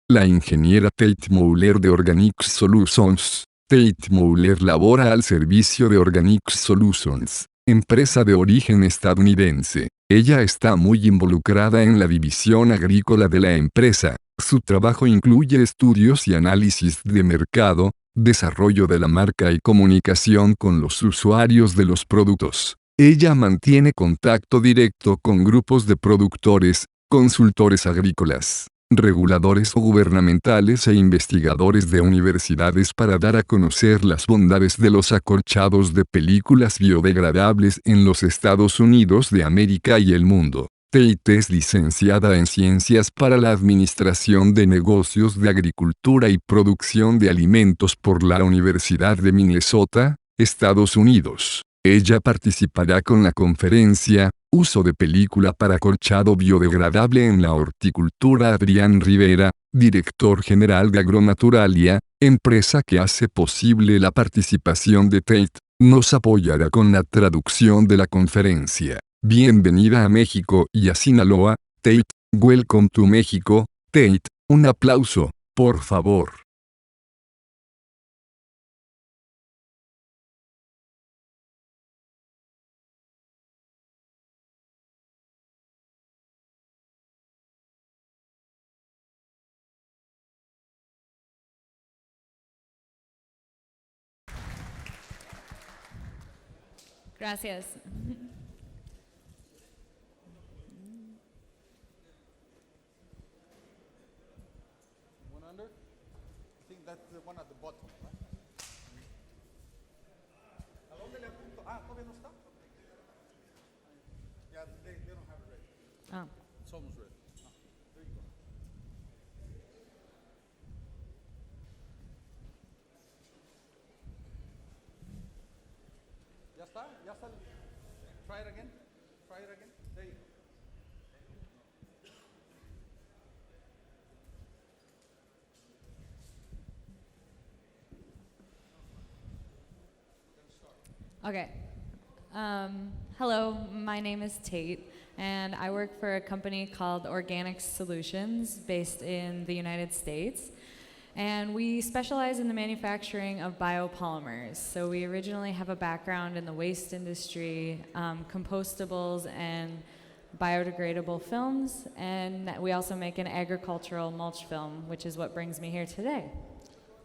La ingeniera Tate Mouller de Organics Solutions. Tate Mouller labora al servicio de Organics Solutions, empresa de origen estadounidense. Ella está muy involucrada en la división agrícola de la empresa. Su trabajo incluye estudios y análisis de mercado, desarrollo de la marca y comunicación con los usuarios de los productos. Ella mantiene contacto directo con grupos de productores, consultores agrícolas, reguladores gubernamentales e investigadores de universidades para dar a conocer las bondades de los acolchados de películas biodegradables en los Estados Unidos de América y el mundo. Tate es licenciada en Ciencias para la Administración de Negocios de Agricultura y Producción de Alimentos por la Universidad de Minnesota, Estados Unidos. Ella participará con la conferencia Uso de película para acolchado biodegradable en la horticultura. Adrián Rivera, director general de Agronaturalia, empresa que hace posible la participación de Tate, nos apoyará con la traducción de la conferencia. Bienvenida a México y a Sinaloa, Tate. Welcome to México, Tate. Un aplauso, por favor. Gracias. One under? I think that's the one at the bottom, right? ¿A dónde le apunto? Ah, ¿todavía no está? Yeah, they don't have it ready. Oh. It's almost ready. Ah, there you go. ¿Ya está? ¿Ya está? Try it again. Try it again. There you go. Okay. Hello, my name is Tate, and I work for a company called Organic Solutions based in the United States. And we specialize in the manufacturing of biopolymers. So we originally have a background in the waste industry, compostables, and biodegradable films. And we also make an agricultural mulch film, which is what brings me here today.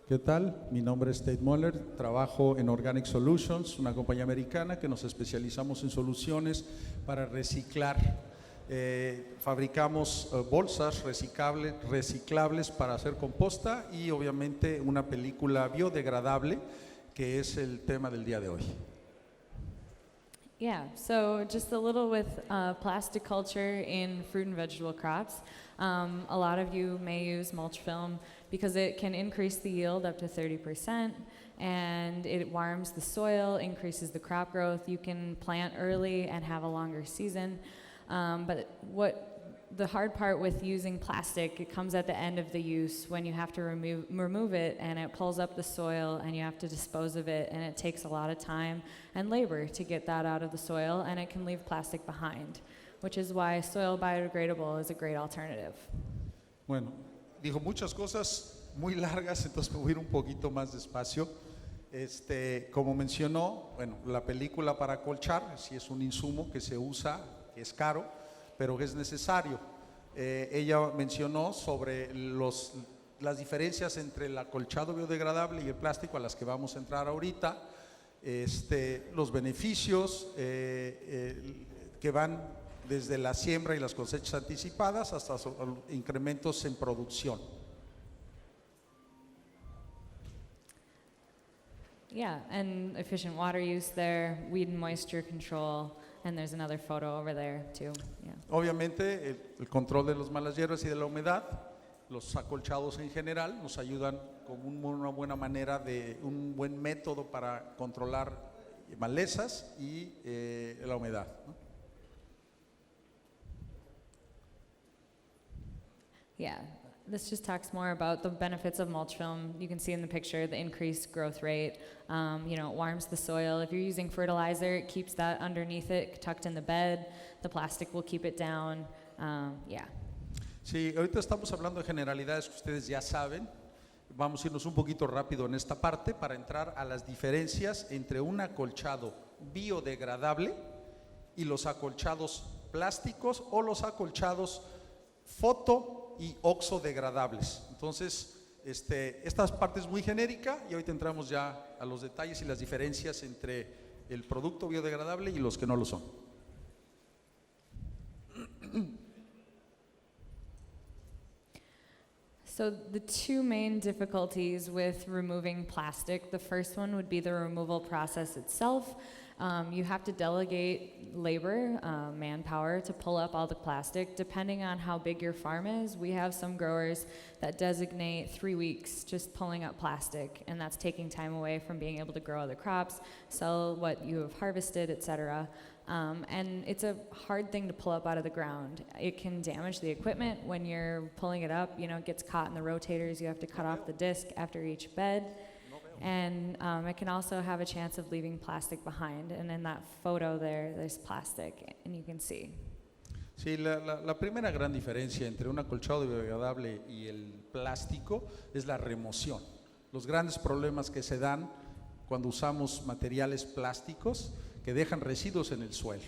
¿Qué tal? Mi nombre es Tate Moller, trabajo en Organic Solutions, una compañía americana que nos especializamos en soluciones para reciclar. Fabricamos bolsas reciclables para hacer composta y obviamente una película biodegradable, que es el tema del día de hoy. Yeah, so just a little with plastic culture in fruit and vegetable crops. A lot of you may use mulch film because it can increase the yield up to 30%, and it warms the soil, increases the crop growth. You can plant early and have a longer season. But the hard part with using plastic, it comes at the end of the use when you have to remove it, and it pulls up the soil and you have to dispose of it, and it takes a lot of time and labor to get that out of the soil, and it can leave plastic behind, which is why soil biodegradable is a great alternative. Bueno, dijo muchas cosas muy largas, entonces me voy a ir un poquito más despacio. Como mencionó, bueno, la película para acolchar, sí es un insumo que se usa, que es caro, pero que es necesario. Ella mencionó sobre las diferencias entre el acolchado biodegradable y el plástico, a las que vamos a entrar ahorita, los beneficios que van desde la siembra y las cosechas anticipadas hasta incrementos en producción. Yeah, and efficient water use there, weed and moisture control, and there's another photo over there too. Yeah. Obviamente el control de las malas hierbas y de la humedad, los acolchados en general nos ayudan como una buena manera, un buen método para controlar malezas y la humedad, ¿no? Yeah, this just talks more about the benefits of mulch film. You can see in the picture the increased growth rate. It warms the soil. If you're using fertilizer, it keeps that underneath it, tucked in the bed. The plastic will keep it down. Yeah. Sí, ahorita estamos hablando de generalidades que ustedes ya saben. Vamos a irnos un poquito rápido en esta parte para entrar a las diferencias entre un acolchado biodegradable y los acolchados plásticos o los acolchados foto y oxodegradables. Entonces, esta parte es muy genérica y ahorita entramos ya a los detalles y las diferencias entre el producto biodegradable y los que no lo son. So the two main difficulties with removing plastic, the first one would be the removal process itself. You have to delegate labor, manpower to pull up all the plastic. Depending on how big your farm is, we have some growers that designate 3 weeks just pulling up plastic, and that's taking time away from being able to grow other crops, sell what you have harvested, etc. And it's a hard thing to pull up out of the ground. It can damage the equipment when you're pulling it up. You know, it gets caught in the rotators. You have to cut off the disc after each bed. And it can also have a chance of leaving plastic behind. And in that photo there's plastic, and you can see. Sí, la primera gran diferencia entre un acolchado biodegradable y el plástico es la remoción. Los grandes problemas que se dan cuando usamos materiales plásticos que dejan residuos en el suelo.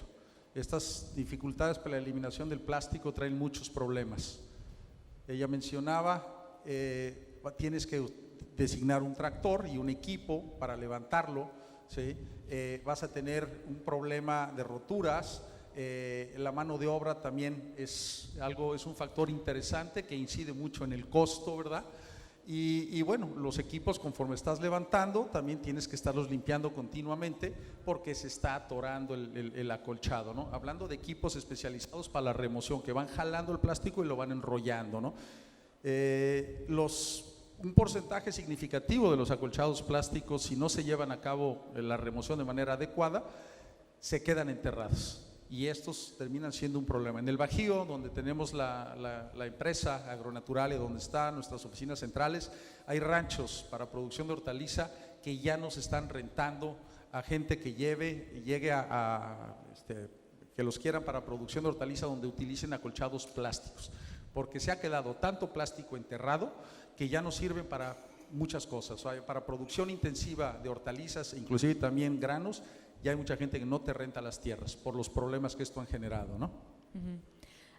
Estas dificultades para la eliminación del plástico traen muchos problemas. Ella mencionaba, tienes que designar un tractor y un equipo para levantarlo, ¿sí? Vas a tener un problema de roturas. La mano de obra también es un factor interesante que incide mucho en el costo, ¿verdad? Y bueno, los equipos, conforme estás levantando, también tienes que estarlos limpiando continuamente porque se está atorando el acolchado, ¿no? Hablando de equipos especializados para la remoción, que van jalando el plástico y lo van enrollando, ¿no? Un porcentaje significativo de los acolchados plásticos, si no se llevan a cabo la remoción de manera adecuada, se quedan enterrados. Y estos terminan siendo un problema. En el Bajío, donde tenemos la empresa Agronaturalia, donde están nuestras oficinas centrales, hay ranchos para producción de hortaliza que ya nos están rentando a gente que llegue que los quieran para producción de hortaliza, donde utilicen acolchados plásticos, porque se ha quedado tanto plástico enterrado que ya no sirven para muchas cosas. O sea, para producción intensiva de hortalizas, inclusive también granos, ya hay mucha gente que no te renta las tierras por los problemas que esto han generado, ¿no? Mm-hmm.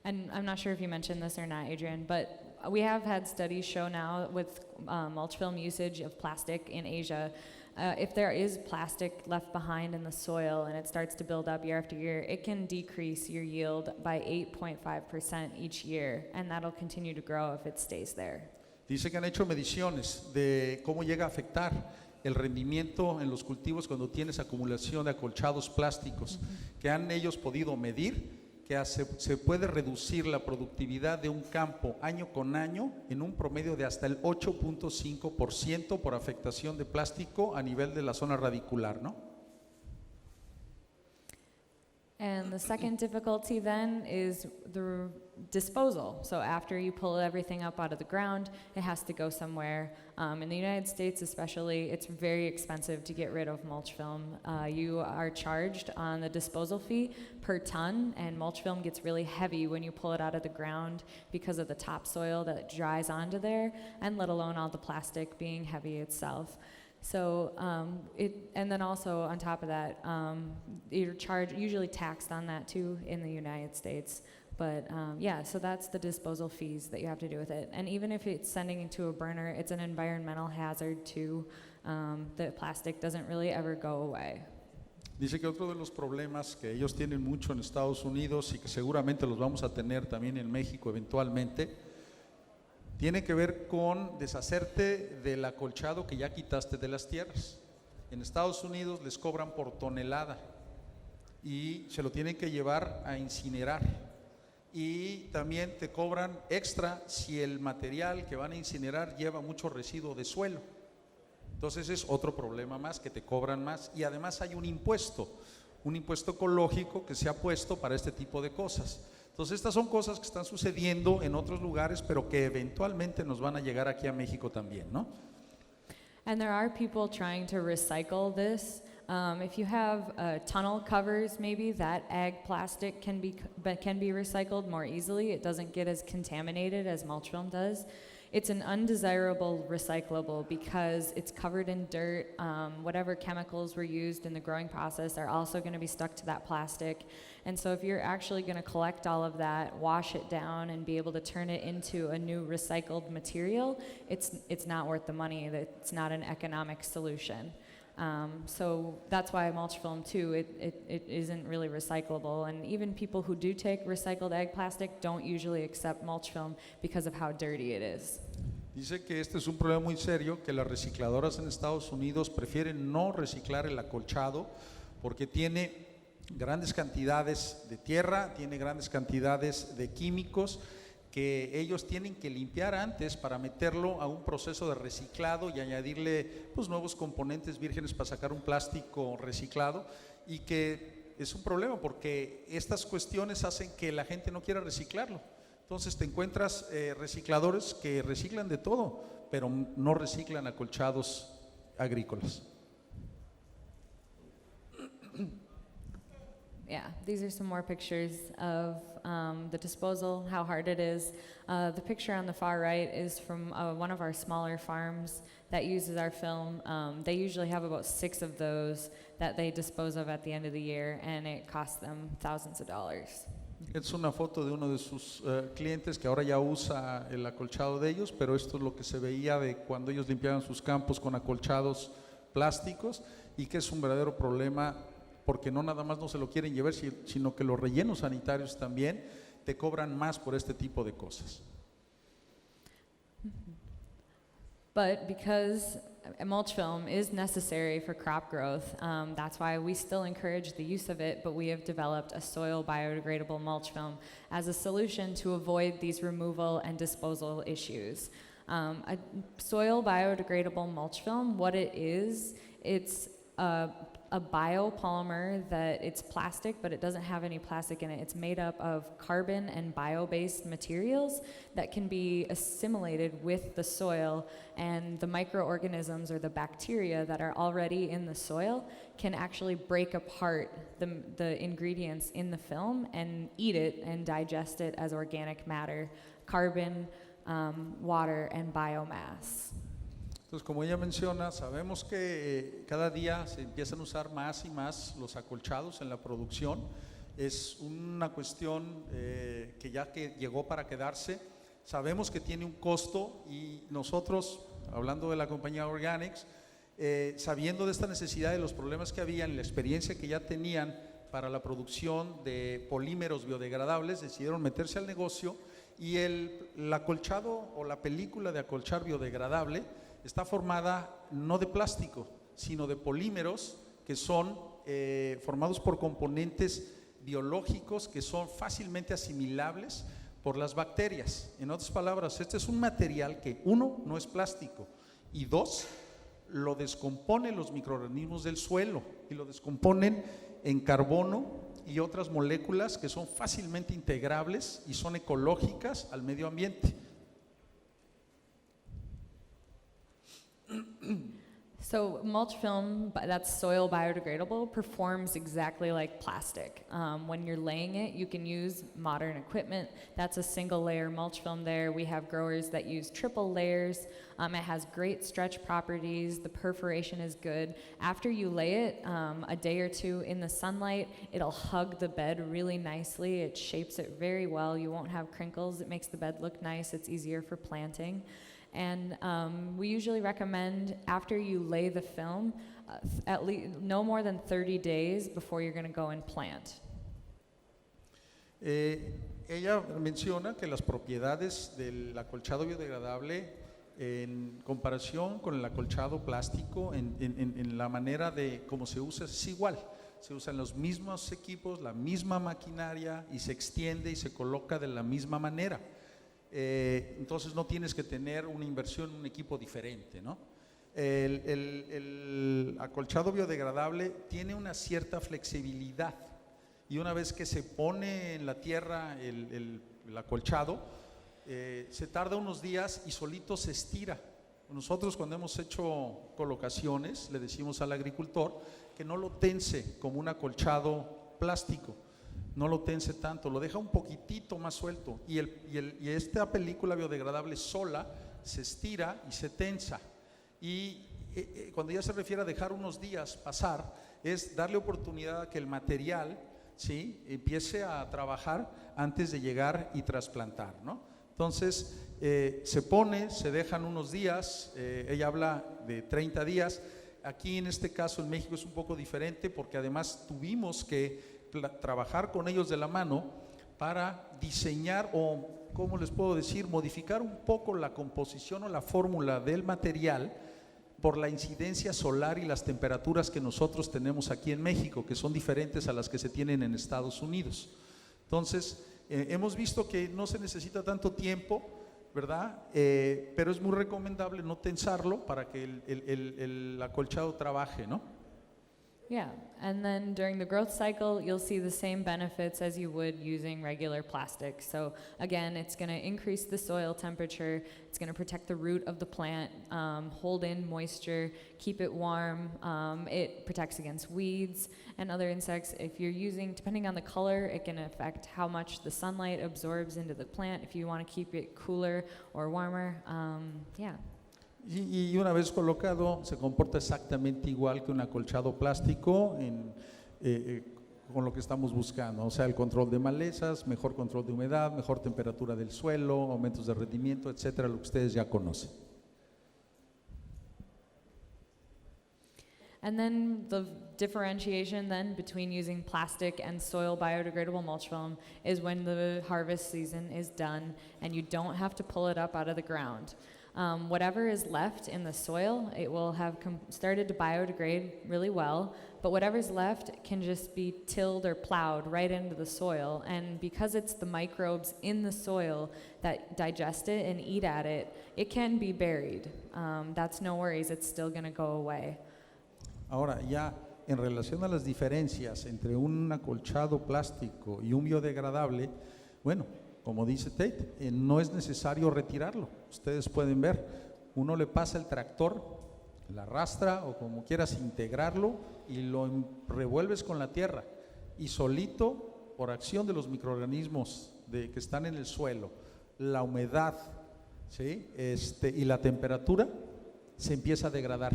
And I'm not sure if you mentioned this or not, Adrian, but we have had studies show now with mulch film usage of plastic in Asia. If there is plastic left behind in the soil and it starts to build up year after year, it can decrease your yield by 8.5% each year, and that'll continue to grow if it stays there. Dice que han hecho mediciones de cómo llega a afectar el rendimiento en los cultivos cuando tienes acumulación de acolchados plásticos, que han ellos podido medir que se puede reducir la productividad de un campo año con año en un promedio de hasta el 8.5% por afectación de plástico a nivel de la zona radicular, ¿no? And the second difficulty then is the disposal. So after you pull everything up out of the ground, it has to go somewhere. In the United States especially, it's very expensive to get rid of mulch film. You are charged on the disposal fee per ton, and mulch film gets really heavy when you pull it out of the ground because of the topsoil that dries onto there, and let alone all the plastic being heavy itself. So and then also on top of that, you're usually taxed on that too in the United States. But yeah, so that's the disposal fees that you have to do with it. And even if it's sending it to a burner, it's an environmental hazard too. The plastic doesn't really ever go away. Dice que otro de los problemas que ellos tienen mucho en Estados Unidos y que seguramente los vamos a tener también en México eventualmente, tiene que ver con deshacerte del acolchado que ya quitaste de las tierras. En Estados Unidos les cobran por tonelada y se lo tienen que llevar a incinerar. Y también te cobran extra si el material que van a incinerar lleva mucho residuo de suelo. Entonces es otro problema más, que te cobran más. Y además hay un impuesto ecológico que se ha puesto para este tipo de cosas. Entonces estas son cosas que están sucediendo en otros lugares, pero que eventualmente nos van a llegar aquí a México también, ¿no? And there are people trying to recycle this. If you have tunnel covers, maybe that ag plastic can be recycled more easily. It doesn't get as contaminated as mulch film does. It's an undesirable recyclable because it's covered in dirt. Whatever chemicals were used in the growing process are also going to be stuck to that plastic. And so if you're actually going to collect all of that, wash it down, and be able to turn it into a new recycled material, it's not worth the money. It's not an economic solution. So that's why mulch film too, it isn't really recyclable. And even people who do take recycled ag plastic don't usually accept mulch film because of how dirty it is. Dice que este es un problema muy serio, que las recicladoras en Estados Unidos prefieren no reciclar el acolchado porque tiene grandes cantidades de tierra, tiene grandes cantidades de químicos que ellos tienen que limpiar antes para meterlo a un proceso de reciclado y añadirle pues nuevos componentes vírgenes para sacar un plástico reciclado, y que es un problema porque estas cuestiones hacen que la gente no quiera reciclarlo. Entonces te encuentras recicladores que reciclan de todo, pero no reciclan acolchados agrícolas. Yeah, these are some more pictures of the disposal, how hard it is. The picture on the far right is from one of our smaller farms that uses our film. They usually have about 6 of those that they dispose of at the end of the year, and it costs them thousands of dollars. Es una foto de uno de sus clientes que ahora ya usa el acolchado de ellos, pero esto es lo que se veía de cuando ellos limpiaban sus campos con acolchados plásticos, y que es un verdadero problema porque no nada más no se lo quieren llevar, sino que los rellenos sanitarios también te cobran más por este tipo de cosas. But because mulch film is necessary for crop growth, that's why we still encourage the use of it, but we have developed a soil biodegradable mulch film as a solution to avoid these removal and disposal issues. A soil biodegradable mulch film, what it is, it's a biopolymer that it's plastic, but it doesn't have any plastic in it. It's made up of carbon and bio-based materials that can be assimilated with the soil, and the microorganisms or the bacteria that are already in the soil can actually break apart the ingredients in the film and eat it and digest it as organic matter, carbon, water, and biomass. Entonces, como ella menciona, sabemos que cada día se empiezan a usar más y más los acolchados en la producción. Es una cuestión que ya que llegó para quedarse. Sabemos que tiene un costo, y nosotros, hablando de la compañía Organics, sabiendo de esta necesidad, de los problemas que habían, la experiencia que ya tenían para la producción de polímeros biodegradables, decidieron meterse al negocio, y el acolchado o la película de acolchar biodegradable está formada no de plástico, sino de polímeros que son formados por componentes biológicos que son fácilmente asimilables por las bacterias. En otras palabras, este es un material que, 1, no es plástico, y 2, lo descomponen los microorganismos del suelo, y lo descomponen en carbono y otras moléculas que son fácilmente integrables y son ecológicas al medio ambiente. So mulch film, that's soil biodegradable, performs exactly like plastic. When you're laying it, you can use modern equipment. That's a single layer mulch film there. We have growers that use triple layers. It has great stretch properties. The perforation is good. After you lay it a day or 2 in the sunlight, it'll hug the bed really nicely. It shapes it very well. You won't have crinkles. It makes the bed look nice. It's easier for planting. And we usually recommend, after you lay the film, at least no more than 30 days before you're going to go and plant. Ella menciona que las propiedades del acolchado biodegradable, en comparación con el acolchado plástico, en la manera de cómo se usa, es igual. Se usan los mismos equipos, la misma maquinaria, y se extiende y se coloca de la misma manera. Entonces no tienes que tener una inversión en un equipo diferente, ¿no? El acolchado biodegradable tiene una cierta flexibilidad, y una vez que se pone en la tierra el acolchado, se tarda unos días y solito se estira. nosotros cuando hemos hecho colocaciones le decimos al agricultor que no lo tense como un acolchado plástico, no lo tense tanto, lo deja un poquitito más suelto y esta película biodegradable sola se estira y se tensa y cuando ya se refiere a dejar unos días pasar es darle oportunidad a que el material, ¿sí?, empiece a trabajar antes de llegar y trasplantar, ¿no? Entonces se pone, se dejan unos días, ella habla de 30 días, aquí en este caso en México es un poco diferente porque además tuvimos que trabajar con ellos de la mano para diseñar o, ¿cómo les puedo decir?, modificar un poco la composición o la fórmula del material por la incidencia solar y las temperaturas que nosotros tenemos aquí en México, que son diferentes a las que se tienen en Estados Unidos. Entonces, hemos visto que no se necesita tanto tiempo, ¿verdad? Pero es muy recomendable no tensarlo para que el acolchado trabaje, ¿no? Yeah, and then during the growth cycle, you'll see the same benefits as you would using regular plastic. So again, it's going to increase the soil temperature, it's going to protect the root of the plant, hold in moisture, keep it warm, it protects against weeds and other insects. If you're using, depending on the color, it can affect how much the sunlight absorbs into the plant, if you want to keep it cooler or warmer, yeah. Y una vez colocado se comporta exactamente igual que un acolchado plástico con lo que estamos buscando, o sea, el control de malezas, mejor control de humedad, mejor temperatura del suelo, aumentos de rendimiento, etcétera, lo que ustedes ya conocen. And then the differentiation then between using plastic and soil biodegradable mulch film is when the harvest season is done and you don't have to pull it up out of the ground. Whatever is left in the soil, it will have started to biodegrade really well, but whatever's left can just be tilled or plowed right into the soil. And because it's the microbes in the soil that digest it and eat at it, it can be buried. That's no worries, it's still going to go away. Ahora, ya en relación a las diferencias entre un acolchado plástico y un biodegradable, bueno, como dice Tate, no es necesario retirarlo. Ustedes pueden ver, uno le pasa el tractor, la arrastra o como quieras integrarlo y lo revuelves con la tierra y solito, por acción de los microorganismos que están en el suelo, la humedad, ¿sí?, y la temperatura, se empieza a degradar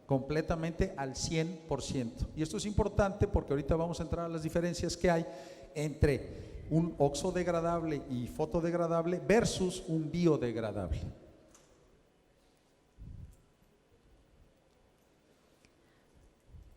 completamente al 100%. Y esto es importante porque ahorita vamos a entrar a las diferencias que hay entre un oxodegradable y fotodegradable versus un biodegradable.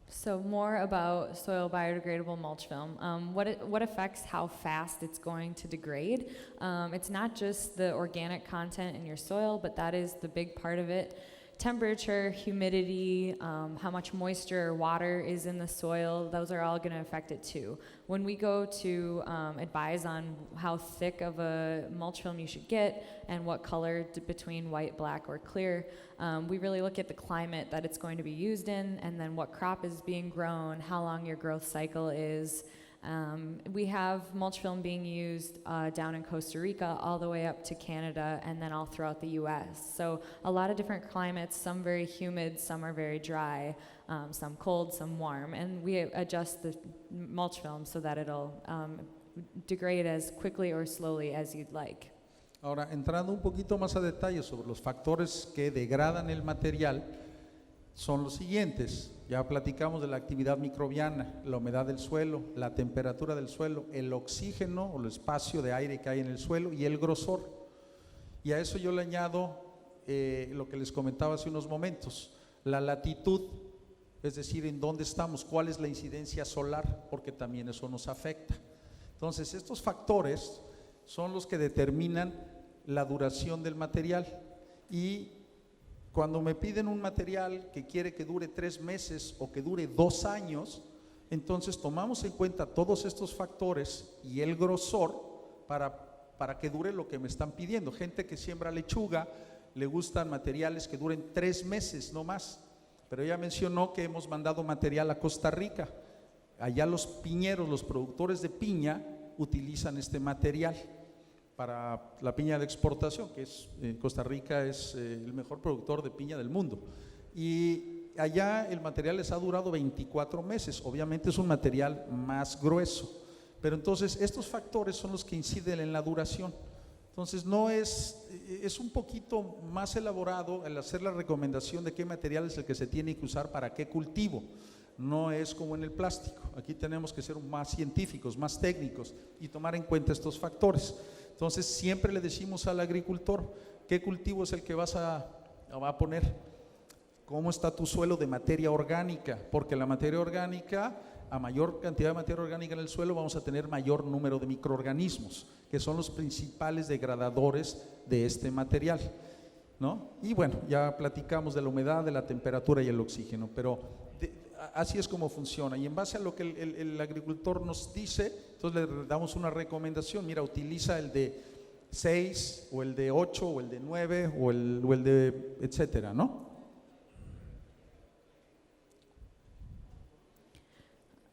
So more about soil biodegradable mulch film. What affects how fast it's going to degrade? It's not just the organic content in your soil, but that is the big part of it. Temperature, humidity, how much moisture or water is in the soil, those are all going to affect it too. When we go to advise on how thick of a mulch film you should get and what color between white, black, or clear, we really look at the climate that it's going to be used in and then what crop is being grown, how long your growth cycle is. We have mulch film being used down in Costa Rica all the way up to Canada and then all throughout the US. So a lot of different climates, some very humid, some are very dry, some cold, some warm. And we adjust the mulch film so that it'll degrade as quickly or slowly as you'd like. Ahora, entrando un poquito más a detalle sobre los factores que degradan el material, son los siguientes. Ya platicamos de la actividad microbiana, la humedad del suelo, la temperatura del suelo, el oxígeno o el espacio de aire que hay en el suelo y el grosor. Y a eso yo le añado lo que les comentaba hace unos momentos, la latitud, es decir, en dónde estamos, cuál es la incidencia solar, porque también eso nos afecta. Entonces, estos factores son los que determinan la duración del material. Y cuando me piden un material que quiere que dure 3 meses o que dure 2 años, entonces tomamos en cuenta todos estos factores y el grosor para que dure lo que me están pidiendo. Gente que siembra lechuga, le gustan materiales que duren 3 meses, no más. Pero ella mencionó que hemos mandado material a Costa Rica. Allá los piñeros, los productores de piña, utilizan este material. para la piña de exportación, que es Costa Rica es el mejor productor de piña del mundo. Y allá el material les ha durado 24 meses, obviamente es un material más grueso, pero entonces estos factores son los que inciden en la duración. Entonces no es un poquito más elaborado el hacer la recomendación de qué material es el que se tiene que usar para qué cultivo. No es como en el plástico, aquí tenemos que ser más científicos, más técnicos y tomar en cuenta estos factores. Entonces siempre le decimos al agricultor qué cultivo es el que vas a poner, cómo está tu suelo de materia orgánica, porque la materia orgánica, a mayor cantidad de materia orgánica en el suelo vamos a tener mayor número de microorganismos, que son los principales degradadores de este material, ¿no? Y bueno, ya platicamos de la humedad, de la temperatura y el oxígeno, pero así es como funciona. Y en base a lo que el agricultor nos dice, entonces le damos una recomendación. Mira, utiliza el de 6 o el de 8 o el de 9 o el de etcétera, ¿no?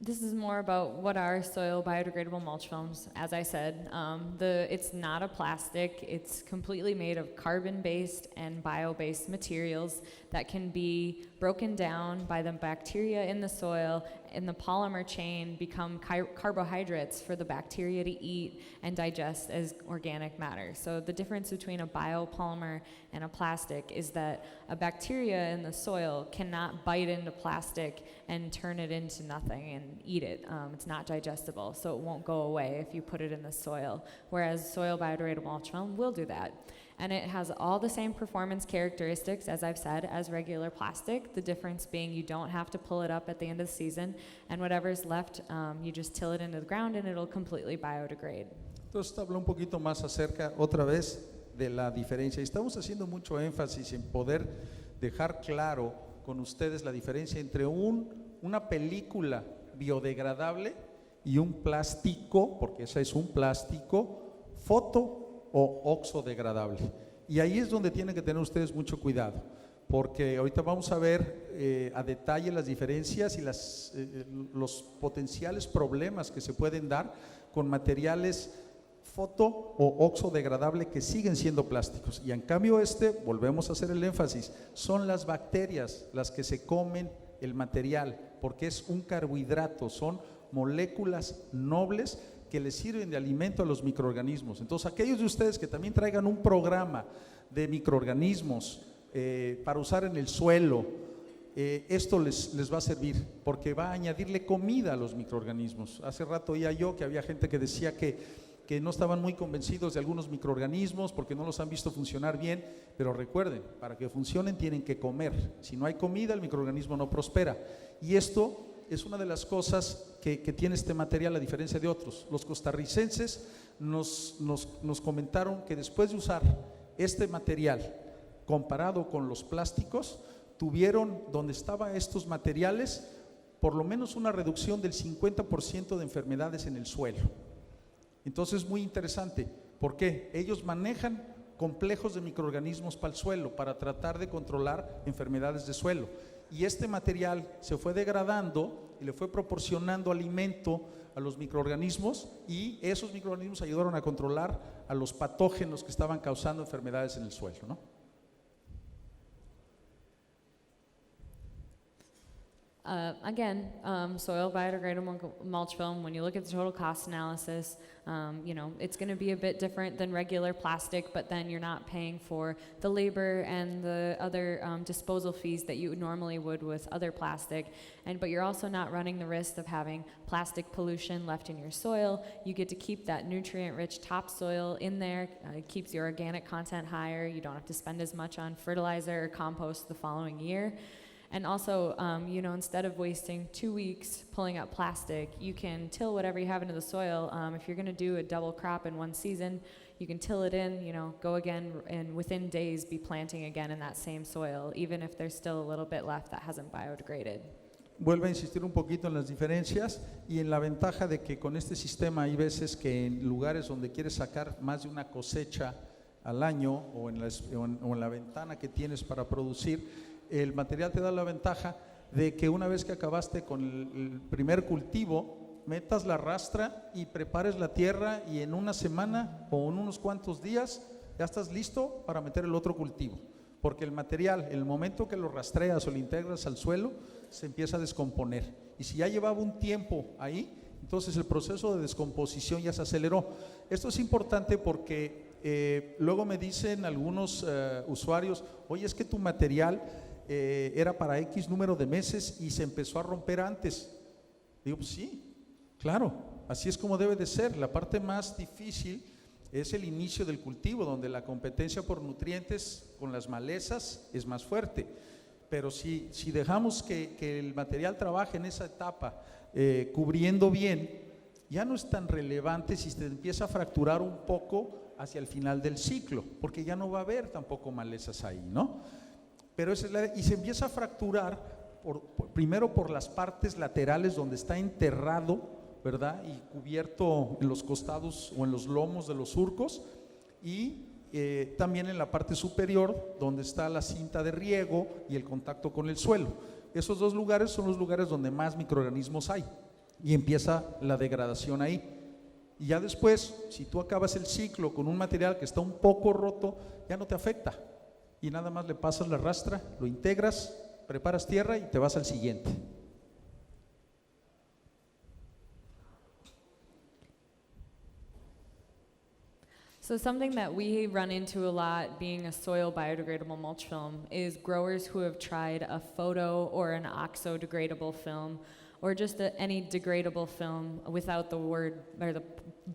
This is more about what are soil biodegradable mulch films. As I said, it's not a plastic. It's completely made of carbon-based and bio-based materials that can be broken down by the bacteria in the soil, in the polymer chain, become carbohydrates for the bacteria to eat and digest as organic matter. So the difference between a biopolymer and a plastic is that a bacteria in the soil cannot bite into plastic and turn it into nothing and eat it. It's not digestible, so it won't go away if you put it in the soil, whereas soil biodegradable mulch film will do that. And it has all the same performance characteristics, as I've said, as regular plastic, the difference being you don't have to pull it up at the end of the season, and whatever's left, you just till it into the ground and it'll completely biodegrade. Entonces habla un poquito más acerca otra vez de la diferencia. Estamos haciendo mucho énfasis en poder dejar claro con ustedes la diferencia entre una película biodegradable y un plástico, porque ese es un plástico, foto o oxodegradable. Y ahí es donde tienen que tener ustedes mucho cuidado, porque ahorita vamos a ver a detalle las diferencias y los potenciales problemas que se pueden dar con materiales foto o oxodegradable que siguen siendo plásticos. Y en cambio volvemos a hacer el énfasis, son las bacterias las que se comen el material, porque es un carbohidrato, son moléculas nobles que les sirven de alimento a los microorganismos. Entonces, aquellos de ustedes que también traigan un programa de microorganismos para usar en el suelo, esto les va a servir, porque va a añadirle comida a los microorganismos. Hace rato oía yo que había gente que decía que no estaban muy convencidos de algunos microorganismos porque no los han visto funcionar bien, pero recuerden, para que funcionen tienen que comer. Si no hay comida, el microorganismo no prospera. Y esto es una de las cosas que tiene este material a diferencia de otros. Los costarricenses nos comentaron que después de usar este material comparado con los plásticos, tuvieron donde estaban estos materiales por lo menos una reducción del 50% de enfermedades en el suelo. Entonces es muy interesante, porque ellos manejan complejos de microorganismos para el suelo, para tratar de controlar enfermedades de suelo. Y este material se fue degradando y le fue proporcionando alimento a los microorganismos, y esos microorganismos ayudaron a controlar a los patógenos que estaban causando enfermedades en el suelo, ¿no? Soil biodegradable mulch film, when you look at the total cost analysis, it's going to be a bit different than regular plastic, but then you're not paying for the labor and the other disposal fees that you normally would with other plastic. But you're also not running the risk of having plastic pollution left in your soil. You get to keep that nutrient-rich topsoil in there. It keeps your organic content higher. You don't have to spend as much on fertilizer or compost the following year. And also, instead of wasting 2 weeks pulling up plastic, you can till whatever you have into the soil. If you're going to do a double crop in one season, you can till it in, go again, and within days be planting again in that same soil, even if there's still a little bit left that hasn't biodegraded. Vuelvo a insistir un poquito en las diferencias y en la ventaja de que con este sistema hay veces que en lugares donde quieres sacar más de una cosecha al año o en la ventana que tienes para producir, el material te da la ventaja de que una vez que acabaste con el primer cultivo, metas la rastra y prepares la tierra y en una semana o en unos cuantos días ya estás listo para meter el otro cultivo. Porque el material, en el momento que lo rastreas o lo integras al suelo, se empieza a descomponer. Y si ya llevaba un tiempo ahí, entonces el proceso de descomposición ya se aceleró. Esto es importante porque luego me dicen algunos usuarios, oye, es que tu material era para X número de meses y se empezó a romper antes. Digo, pues sí, claro, así es como debe de ser. La parte más difícil es el inicio del cultivo, donde la competencia por nutrientes con las malezas es más fuerte. Pero si dejamos que el material trabaje en esa etapa, cubriendo bien, ya no es tan relevante si se empieza a fracturar un poco hacia el final del ciclo, porque ya no va a haber tampoco malezas ahí, ¿no? Pero y se empieza a fracturar primero por las partes laterales donde está enterrado, ¿verdad? Y cubierto en los costados o en los lomos de los surcos, y también en la parte superior donde está la cinta de riego y el contacto con el suelo. Esos dos lugares son los lugares donde más microorganismos hay y empieza la degradación ahí. Y ya después, si tú acabas el ciclo con un material que está un poco roto, ya no te afecta y nada más le pasas la rastra, lo integras, preparas tierra y te vas al siguiente. So something that we run into a lot being a soil biodegradable mulch film is growers who have tried a photo or an oxo-degradable film or just any degradable film without the word or the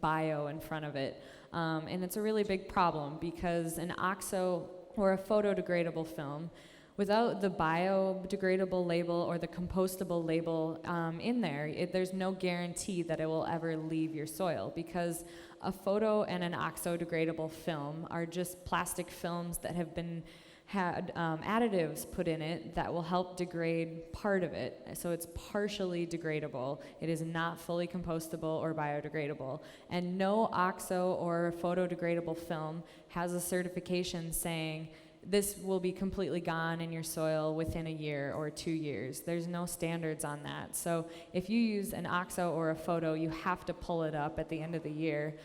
bio in front of it. And it's a really big problem because an oxo or a photodegradable film, without the biodegradable label or the compostable label in there, there's no guarantee that it will ever leave your soil, because a photo and an oxo-degradable film are just plastic films that have been had additives put in it that will help degrade part of it. So it's partially degradable. It is not fully compostable or biodegradable. And no oxo or photodegradable film has a certification saying this will be completely gone in your soil within a year or 2 years. There's no standards on that. So if you use an oxo or a photo, you have to pull it up at the end of the year.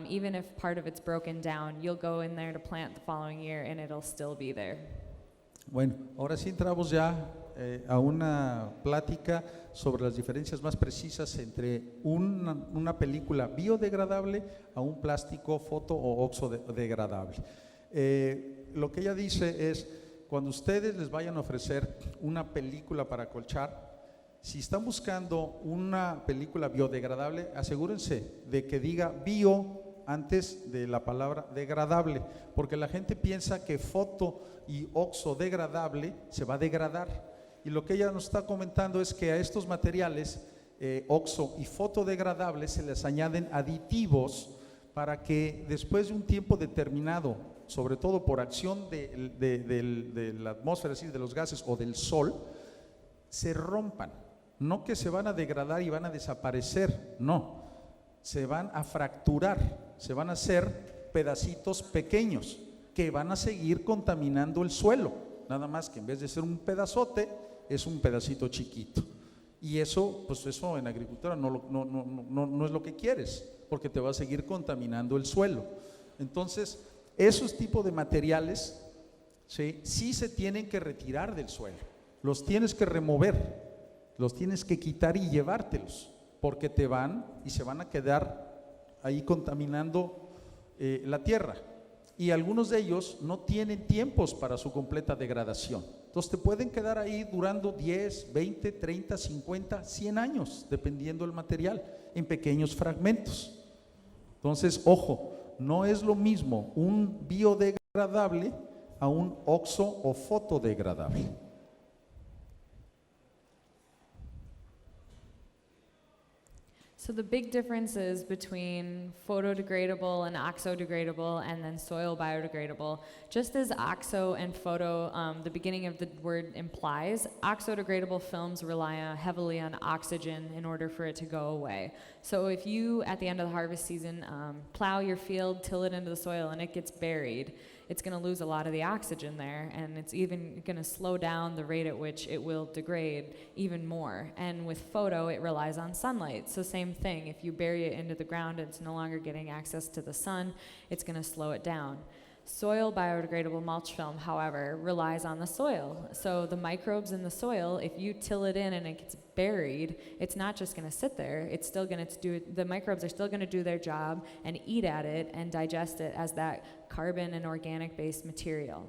Even if part of it's broken down, you'll go in there to plant the following year and it'll still be there. Bueno, ahora sí entramos ya a una plática sobre las diferencias más precisas entre una película biodegradable a un plástico foto o oxodegradable. Lo que ella dice es, cuando ustedes les vayan a ofrecer una película para acolchar, si están buscando una película biodegradable, asegúrense de que diga bio antes de la palabra degradable, porque la gente piensa que foto y oxodegradable se va a degradar. Y lo que ella nos está comentando es que a estos materiales oxo y fotodegradables se les añaden aditivos para que después de un tiempo determinado, sobre todo por acción de la atmósfera, es decir, de los gases o del sol, se rompan. No que se van a degradar y van a desaparecer, no, se van a fracturar, se van a hacer pedacitos pequeños que van a seguir contaminando el suelo, nada más que en vez de ser un pedazote, es un pedacito chiquito. Y eso, pues eso en agricultura no es lo que quieres, porque te va a seguir contaminando el suelo. Entonces, esos tipos de materiales sí se tienen que retirar del suelo, los tienes que remover, los tienes que quitar y llevártelos, porque te van y se van a quedar ahí contaminando la tierra. Y algunos de ellos no tienen tiempos para su completa degradación. Entonces te pueden quedar ahí durando 10, 20, 30, 50, 100 años, dependiendo del material, en pequeños fragmentos. Entonces, ojo, no es lo mismo un biodegradable a un oxo o fotodegradable. So the big differences between photodegradable and oxodegradable and then soil biodegradable, just as oxo and photo, the beginning of the word implies, oxodegradable films rely heavily on oxygen in order for it to go away. So if you, at the end of the harvest season, plow your field, till it into the soil, and it gets buried, it's going to lose a lot of the oxygen there, and it's even going to slow down the rate at which it will degrade even more. And with photo, it relies on sunlight. So same thing, if you bury it into the ground and it's no longer getting access to the sun, it's going to slow it down. Soil biodegradable mulch film, however, relies on the soil. So the microbes in the soil, if you till it in and it gets buried, it's not just going to sit there. It's still going to do, the microbes are still going to do their job and eat at it and digest it as that carbon and organic-based material.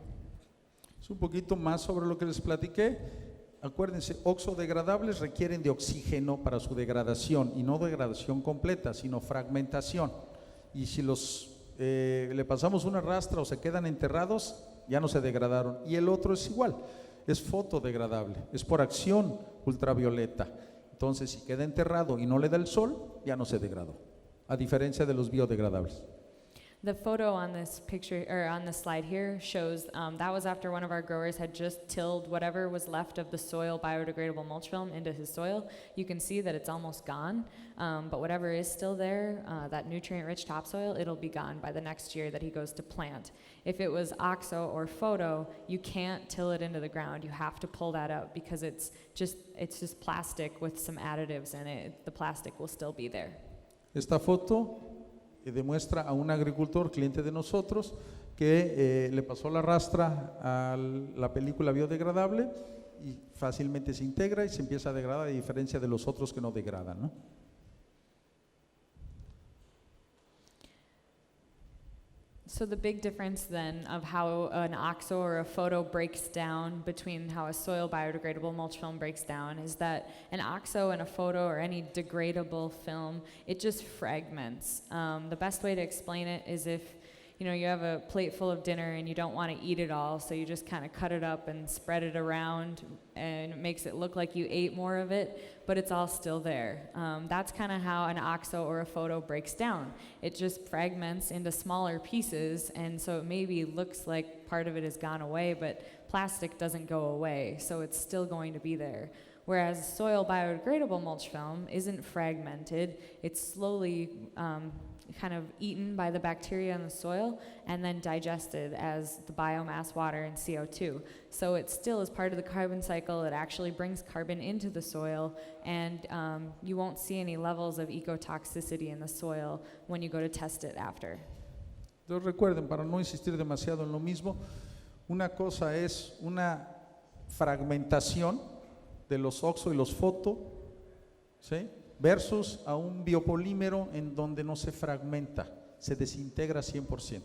Es un poquito más sobre lo que les platiqué. Acuérdense, oxodegradables requieren de oxígeno para su degradación, y no degradación completa, sino fragmentación. Y si los le pasamos una rastra o se quedan enterrados, ya no se degradaron. Y el otro es igual, es fotodegradable, es por acción ultravioleta. Entonces, si queda enterrado y no le da el sol, ya no se degradó, a diferencia de los biodegradables. The photo on this picture, or on this slide here, shows that was after one of our growers had just tilled whatever was left of the soil biodegradable mulch film into his soil. You can see that it's almost gone, but whatever is still there, that nutrient-rich topsoil, it'll be gone by the next year that he goes to plant. If it was oxo or photo, you can't till it into the ground. You have to pull that up because it's just plastic with some additives in it. The plastic will still be there. Esta foto demuestra a un agricultor, cliente de nosotros, que le pasó la rastra a la película biodegradable y fácilmente se integra y se empieza a degradar, a diferencia de los otros que no degradan, ¿no? So the big difference then of how an oxo or a photo breaks down between how a soil biodegradable mulch film breaks down is that an oxo and a photo or any degradable film, it just fragments. The best way to explain it is if you have a plate full of dinner and you don't want to eat it all, so you just kind of cut it up and spread it around, and it makes it look like you ate more of it, but it's all still there. That's kind of how an oxo or a photo breaks down. It just fragments into smaller pieces, and so it maybe looks like part of it has gone away, but plastic doesn't go away, so it's still going to be there. Whereas soil biodegradable mulch film isn't fragmented, it's slowly kind of eaten by the bacteria in the soil and then digested as the biomass, water, and CO2. So it still is part of the carbon cycle. It actually brings carbon into the soil, and you won't see any levels of ecotoxicity in the soil when you go to test it after. Entonces recuerden, para no insistir demasiado en lo mismo, una cosa es una fragmentación de los oxo y los foto, ¿sí?, versus a un biopolímero en donde no se fragmenta, se desintegra 100%.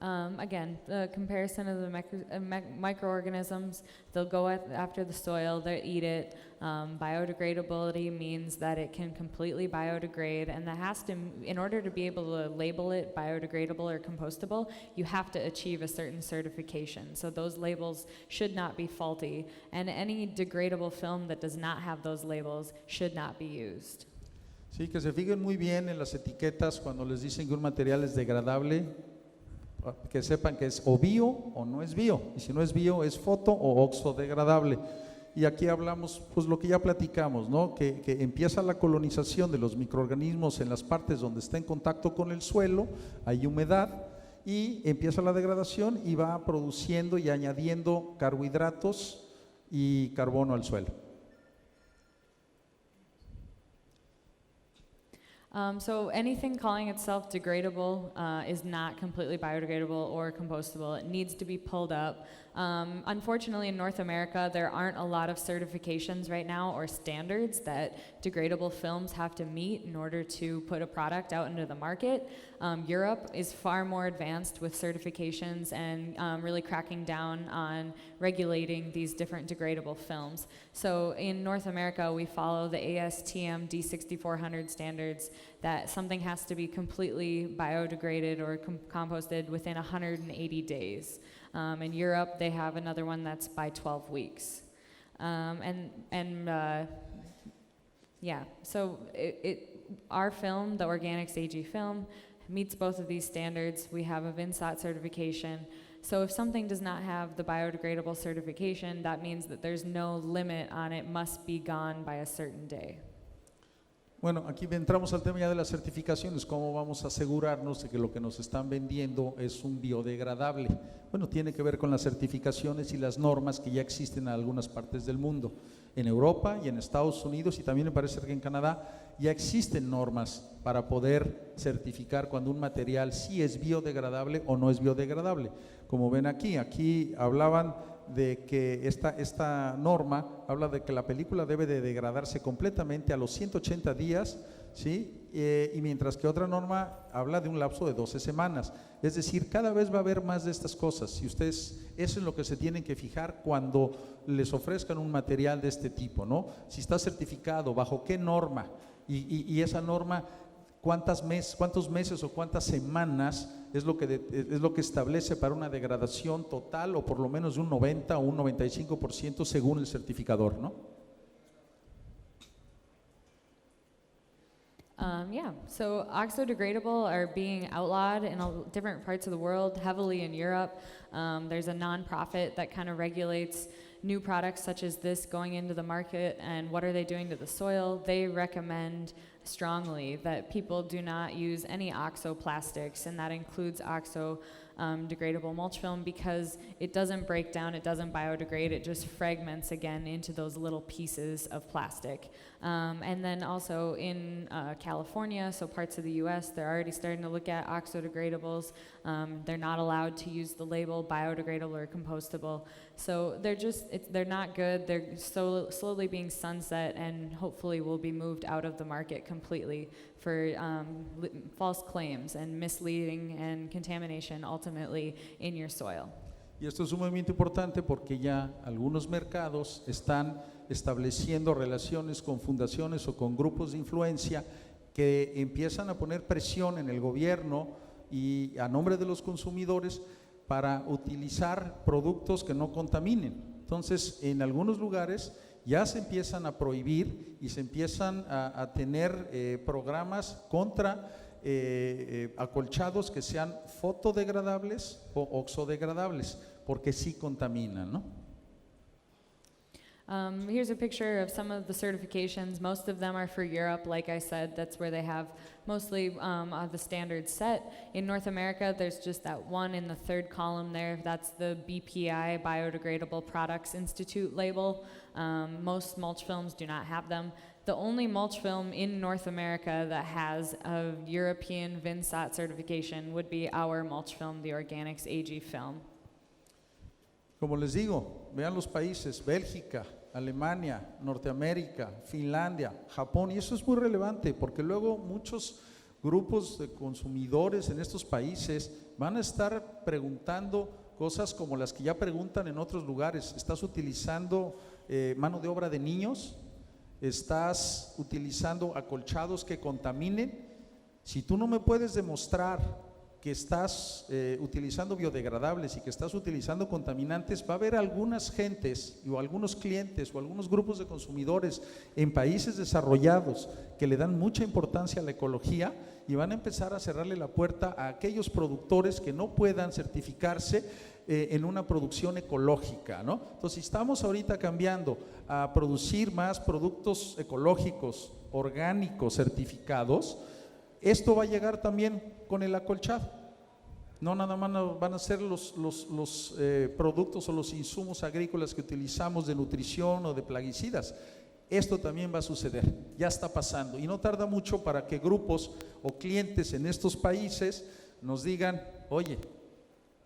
Again, the comparison of the microorganisms, they'll go after the soil, they'll eat it. Biodegradability means that it can completely biodegrade, and that has to, in order to be able to label it biodegradable or compostable, you have to achieve a certain certification. So those labels should not be faulty, and any degradable film that does not have those labels should not be used. Sí, que se fijen muy bien en las etiquetas cuando les dicen que un material es degradable, que sepan que es o bio o no es bio, y si no es bio es foto o oxodegradable. Y aquí hablamos, pues lo que ya platicamos, ¿no? Que empieza la colonización de los microorganismos en las partes donde está en contacto con el suelo, hay humedad, y empieza la degradación y va produciendo y añadiendo carbohidratos y carbono al suelo. So anything calling itself degradable is not completely biodegradable or compostable. It needs to be pulled up. Unfortunately, in North America, there aren't a lot of certifications right now or standards that degradable films have to meet in order to put a product out into the market. Europe is far more advanced with certifications and really cracking down on regulating these different degradable films. So in North America, we follow the ASTM D6400 standards that something has to be completely biodegraded or composted within 180 days. In Europe, they have another one that's by 12 weeks. Yeah, so our film, the Organics AG film, meets both of these standards. We have a VINSAT certification. So if something does not have the biodegradable certification, that means that there's no limit on it must be gone by a certain day. Bueno, aquí entramos al tema ya de las certificaciones. ¿Cómo vamos a asegurarnos de que lo que nos están vendiendo es un biodegradable? Bueno, tiene que ver con las certificaciones y las normas que ya existen en algunas partes del mundo. En Europa y en Estados Unidos, y también me parece que en Canadá, ya existen normas para poder certificar cuando un material sí es biodegradable o no es biodegradable. Como ven aquí hablaban de que esta norma habla de que la película debe de degradarse completamente a los 180 días, ¿sí? Y mientras que otra norma habla de un lapso de 12 semanas. Es decir, cada vez va a haber más de estas cosas, y ustedes, eso es lo que se tienen que fijar cuando les ofrezcan un material de este tipo, ¿no? Si está certificado, bajo qué norma, y esa norma, cuántos meses o cuántas semanas es lo que establece para una degradación total, o por lo menos de un 90 o un 95% según el certificador, ¿no? Yeah, so oxo-degradable are being outlawed in different parts of the world, heavily in Europe. There's a nonprofit that kind of regulates new products such as this going into the market, and what are they doing to the soil. They recommend strongly that people do not use any oxoplastics, and that includes degradable mulch film, because it doesn't break down, it doesn't biodegrade, it just fragments again into those little pieces of plastic. And then also in California, so parts of the US, they're already starting to look at oxodegradables. They're not allowed to use the label biodegradable or compostable. So they're not good. They're slowly being sunset, and hopefully will be moved out of the market completely for false claims and misleading and contamination ultimately in your soil. Y esto es sumamente importante porque ya algunos mercados están estableciendo relaciones con fundaciones o con grupos de influencia que empiezan a poner presión en el gobierno y a nombre de los consumidores para utilizar productos que no contaminen. Entonces, en algunos lugares ya se empiezan a prohibir y se empiezan a tener programas contra acolchados que sean fotodegradables o oxodegradables, porque sí contaminan, ¿no? Here's a picture of some of the certifications. Most of them are for Europe, like I said. That's where they have mostly the standards set. In North America, there's just that one in the third column there. That's the BPI, Biodegradable Products Institute label. Most mulch films do not have them. The only mulch film in North America that has a European VINSAT certification would be our mulch film, the Organics AG film. Como les digo, vean los países: Bélgica, Alemania, Norteamérica, Finlandia, Japón, y eso es muy relevante porque luego muchos grupos de consumidores en estos países van a estar preguntando cosas como las que ya preguntan en otros lugares. ¿Estás utilizando mano de obra de niños? ¿Estás utilizando acolchados que contaminen? Si tú no me puedes demostrar que estás utilizando biodegradables y que estás utilizando contaminantes, va a haber algunas gentes o algunos clientes o algunos grupos de consumidores en países desarrollados que le dan mucha importancia a la ecología y van a empezar a cerrarle la puerta a aquellos productores que no puedan certificarse en una producción ecológica, ¿no? Entonces, si estamos ahorita cambiando a producir más productos ecológicos, orgánicos, certificados, esto va a llegar también con el acolchado. No nada más van a ser los productos o los insumos agrícolas que utilizamos de nutrición o de plaguicidas. Esto también va a suceder, ya está pasando, y no tarda mucho para que grupos o clientes en estos países nos digan: oye,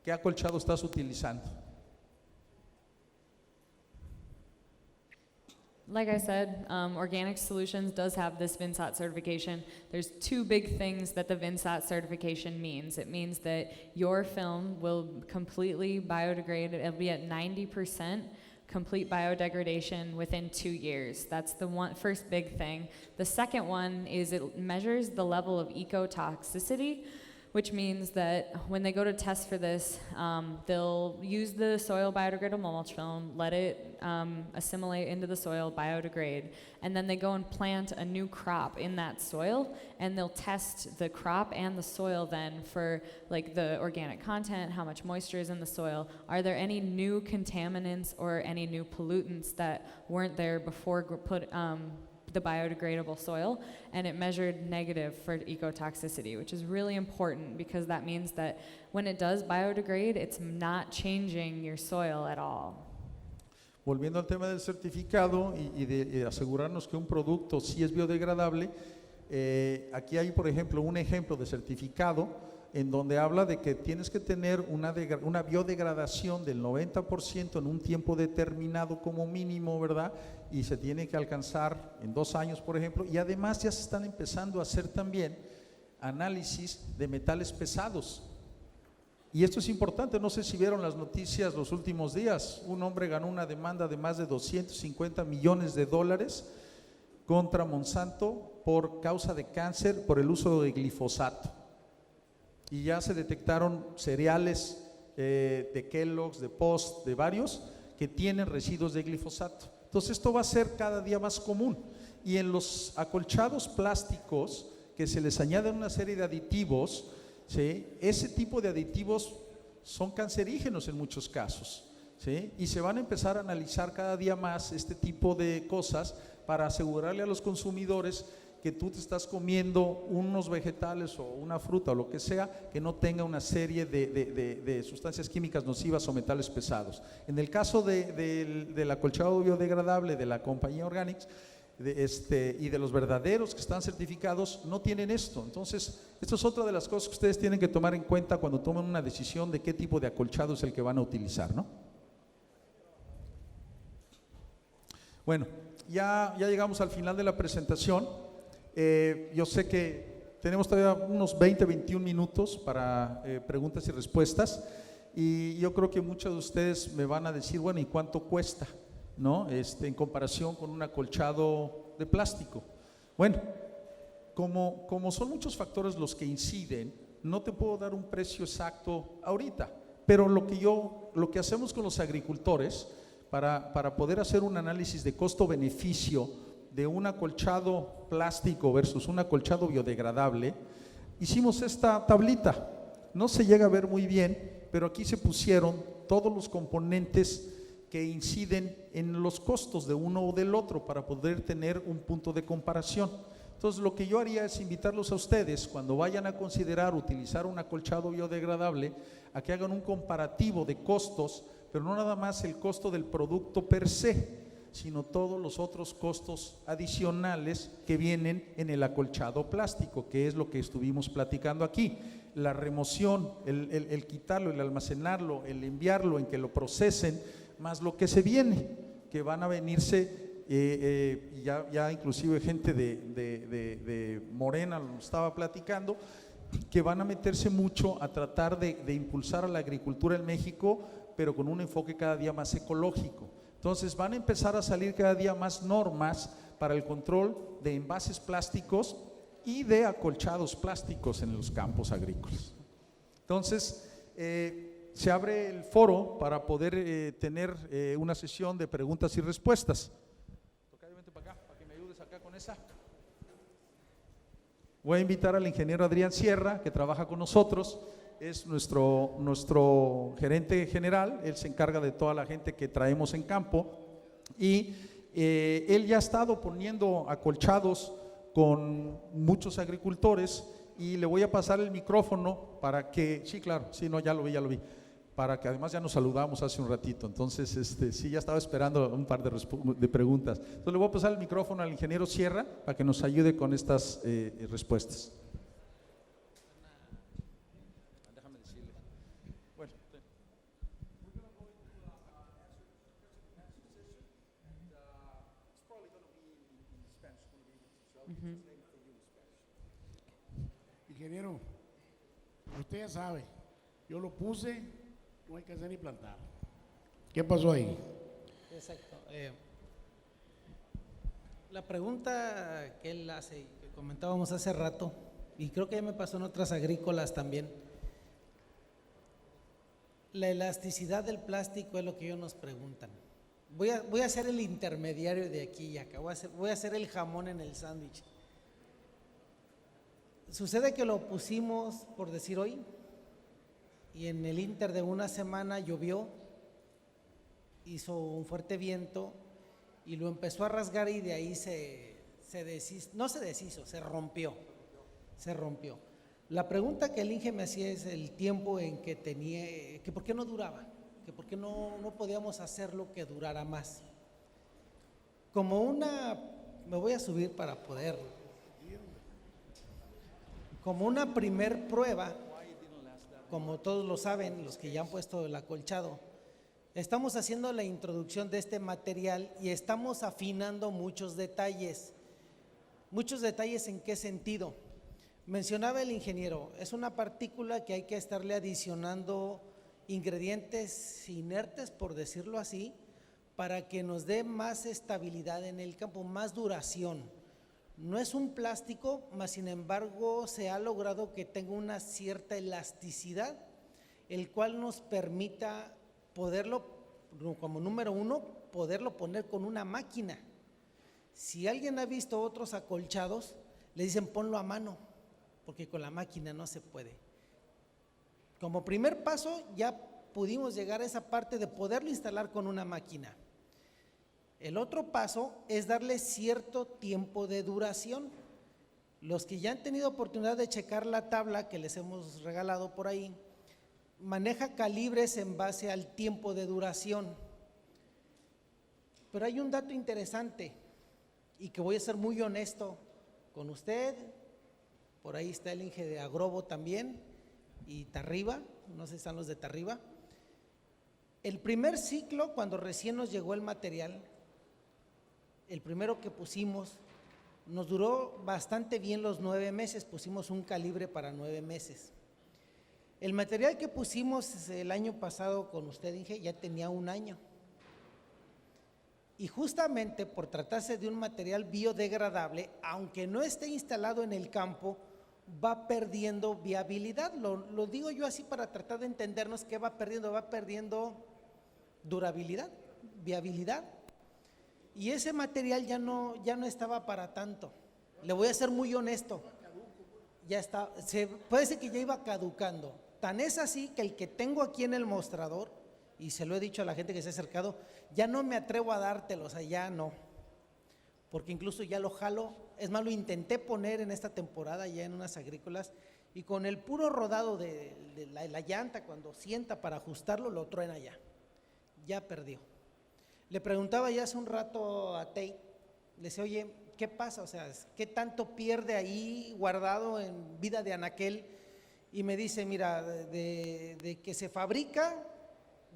¿qué acolchado estás utilizando? Like I said, Organic Solutions does have this VINSAT certification. There's two big things that the VINSAT certification means. It means that your film will completely biodegrade. It'll be at 90% complete biodegradation within 2 years. That's the first big thing. The second one is it measures the level of ecotoxicity, which means that when they go to test for this, they'll use the soil biodegradable mulch film, let it assimilate into the soil, biodegrade, and then they go and plant a new crop in that soil, and they'll test the crop and the soil then for like the organic content, how much moisture is in the soil, are there any new contaminants or any new pollutants that weren't there before the biodegradable soil, and it measured negative for ecotoxicity, which is really important because that means that when it does biodegrade, it's not changing your soil at all. Volviendo al tema del certificado y de asegurarnos que un producto sí es biodegradable, aquí hay, por ejemplo, un ejemplo de certificado en donde habla de que tienes que tener una biodegradación del 90% en un tiempo determinado como mínimo, ¿verdad? Y se tiene que alcanzar en 2 años, por ejemplo, y además ya se están empezando a hacer también análisis de metales pesados. Y esto es importante, no sé si vieron las noticias los últimos días, un hombre ganó una demanda de más de $250 millones contra Monsanto por causa de cáncer por el uso de glifosato. Y ya se detectaron cereales de Kellogg's, de Post, de varios, que tienen residuos de glifosato. Entonces esto va a ser cada día más común. Y en los acolchados plásticos, que se les añaden una serie de aditivos, ¿sí? Ese tipo de aditivos son cancerígenos en muchos casos, ¿sí? Y se van a empezar a analizar cada día más este tipo de cosas para asegurarle a los consumidores que tú te estás comiendo unos vegetales o una fruta o lo que sea que no tenga una serie de sustancias químicas nocivas o metales pesados. En el caso del acolchado biodegradable de la compañía Organics y de los verdaderos que están certificados, no tienen esto. Entonces, esto es otra de las cosas que ustedes tienen que tomar en cuenta cuando tomen una decisión de qué tipo de acolchado es el que van a utilizar, ¿no? Bueno, ya llegamos al final de la presentación. Yo sé que tenemos todavía unos 20-21 minutos para preguntas y respuestas, y yo creo que muchos de ustedes me van a decir, bueno, ¿y cuánto cuesta, no? En comparación con un acolchado de plástico. Bueno, como son muchos factores los que inciden, no te puedo dar un precio exacto ahorita, pero lo que hacemos con los agricultores para poder hacer un análisis de costo-beneficio de un acolchado plástico versus un acolchado biodegradable, hicimos esta tablita. No se llega a ver muy bien, pero aquí se pusieron todos los componentes que inciden en los costos de uno o del otro para poder tener un punto de comparación. Entonces, lo que yo haría es invitarlos a ustedes, cuando vayan a considerar utilizar un acolchado biodegradable, a que hagan un comparativo de costos, pero no nada más el costo del producto per se, sino todos los otros costos adicionales que vienen en el acolchado plástico, que es lo que estuvimos platicando aquí. La remoción, el quitarlo, el almacenarlo, el enviarlo, en que lo procesen, más lo que se viene, que van a venirse, ya inclusive gente de Morena lo estaba platicando, que van a meterse mucho a tratar de impulsar a la agricultura en México, pero con un enfoque cada día más ecológico. Entonces van a empezar a salir cada día más normas para el control de envases plásticos y de acolchados plásticos en los campos agrícolas. Entonces se abre el foro para poder tener una sesión de preguntas y respuestas. Vente para acá, para que me ayudes acá con esa. Voy a invitar al ingeniero Adrián Sierra, que trabaja con nosotros. Es nuestro gerente general, él se encarga de toda la gente que traemos en campo, y él ya ha estado poniendo acolchados con muchos agricultores, y le voy a pasar el micrófono para que, sí, claro, sí, no, ya lo vi, para que además ya nos saludamos hace un ratito, entonces sí, ya estaba esperando un par de preguntas. Entonces le voy a pasar el micrófono al ingeniero Sierra para que nos ayude con estas respuestas. Ingeniero, usted ya sabe, yo lo puse, no hay que hacer ni plantar. ¿Qué pasó ahí? Exacto. La pregunta que él hace, que comentábamos hace rato, y creo que ya me pasó en otras agrícolas también, la elasticidad del plástico es lo que ellos nos preguntan. Voy a ser el intermediario de aquí y acá, voy a hacer el jamón en el sándwich. Sucede que lo pusimos, por decir hoy, y en el inter de una semana llovió, hizo un fuerte viento y lo empezó a rasgar, y de ahí se no se deshizo, se rompió. Se rompió. La pregunta que el Inge me hacía es el tiempo en que tenía, que por qué no duraba, que por qué no podíamos hacerlo que durara más. Me voy a subir para poder, como una primer prueba, como todos lo saben, los que ya han puesto el acolchado, estamos haciendo la introducción de este material y estamos afinando muchos detalles. ¿Muchos detalles en qué sentido? Mencionaba el ingeniero, es una partícula que hay que estarle adicionando ingredientes inertes, por decirlo así, para que nos dé más estabilidad en el campo, más duración. No es un plástico, mas sin embargo se ha logrado que tenga una cierta elasticidad, el cual nos permita poderlo, como número uno, poderlo poner con una máquina. Si alguien ha visto otros acolchados, le dicen ponlo a mano, porque con la máquina no se puede. Como primer paso ya pudimos llegar a esa parte de poderlo instalar con una máquina. El otro paso es darle cierto tiempo de duración. Los que ya han tenido oportunidad de checar la tabla que les hemos regalado por ahí, maneja calibres en base al tiempo de duración. Pero hay un dato interesante y que voy a ser muy honesto con usted. Por ahí está el Inge de Agrobo también y Tarriba, no sé si están los de Tarriba. El primer ciclo, cuando recién nos llegó el material, el primero que pusimos, nos duró bastante bien los 9 meses, pusimos un calibre para 9 meses. El material que pusimos el año pasado con usted, Inge, ya tenía 1 año. Y justamente por tratarse de un material biodegradable, aunque no esté instalado en el campo, va perdiendo viabilidad. Lo digo yo así para tratar de entendernos que va perdiendo durabilidad, viabilidad. Y ese material ya no estaba para tanto. Le voy a ser muy honesto, ya está, puede ser que ya iba caducando. Tan es así que el que tengo aquí en el mostrador, y se lo he dicho a la gente que se ha acercado, ya no me atrevo a dártelo, o sea, ya no, porque incluso ya lo jalo. Es más, lo intenté poner en esta temporada ya en unas agrícolas y con el puro rodado de la llanta, cuando sienta para ajustarlo, lo truena ya perdió. Le preguntaba ya hace un rato a Tate, le decía, oye, ¿qué pasa? O sea, ¿qué tanto pierde ahí guardado en vida de anaquel? Y me dice, mira, de que se fabrica,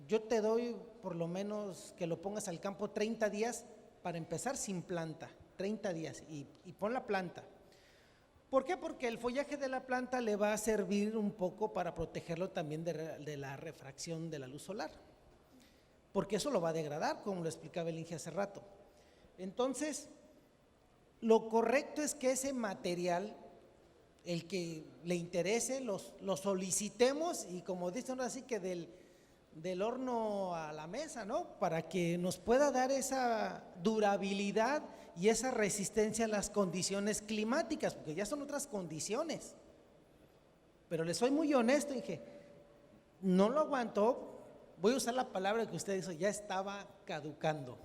yo te doy por lo menos que lo pongas al campo 30 días para empezar sin planta, 30 días y pon la planta. ¿Por qué? Porque el follaje de la planta le va a servir un poco para protegerlo también de la refracción de la luz solar, porque eso lo va a degradar, como lo explicaba el Inge hace rato. Entonces, lo correcto es que ese material, el que le interese, lo solicitemos y como dicen así que del horno a la mesa, ¿no? Para que nos pueda dar esa durabilidad y esa resistencia a las condiciones climáticas, porque ya son otras condiciones. Pero les soy muy honesto, dije, no lo aguantó, voy a usar la palabra que usted dijo, ya estaba caducando.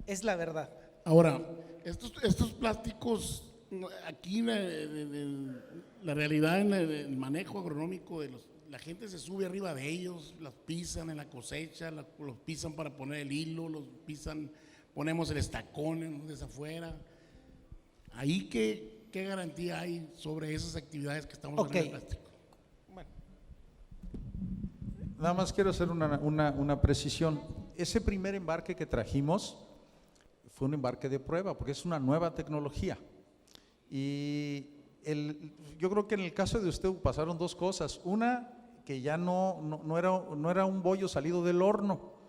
Es la verdad. Ahora, estos plásticos, aquí la realidad en el manejo agronómico de la gente se sube arriba de ellos, los pisan en la cosecha, los pisan para poner el hilo, los pisan, ponemos el estacón desde afuera. Ahí, ¿qué garantía hay sobre esas actividades que estamos haciendo en el plástico? Bueno. Nada más quiero hacer una precisión. Ese primer embarque que trajimos fue un embarque de prueba, porque es una nueva tecnología. Y yo creo que en el caso de usted pasaron 2 cosas. Una, que ya no era un bollo salido del horno,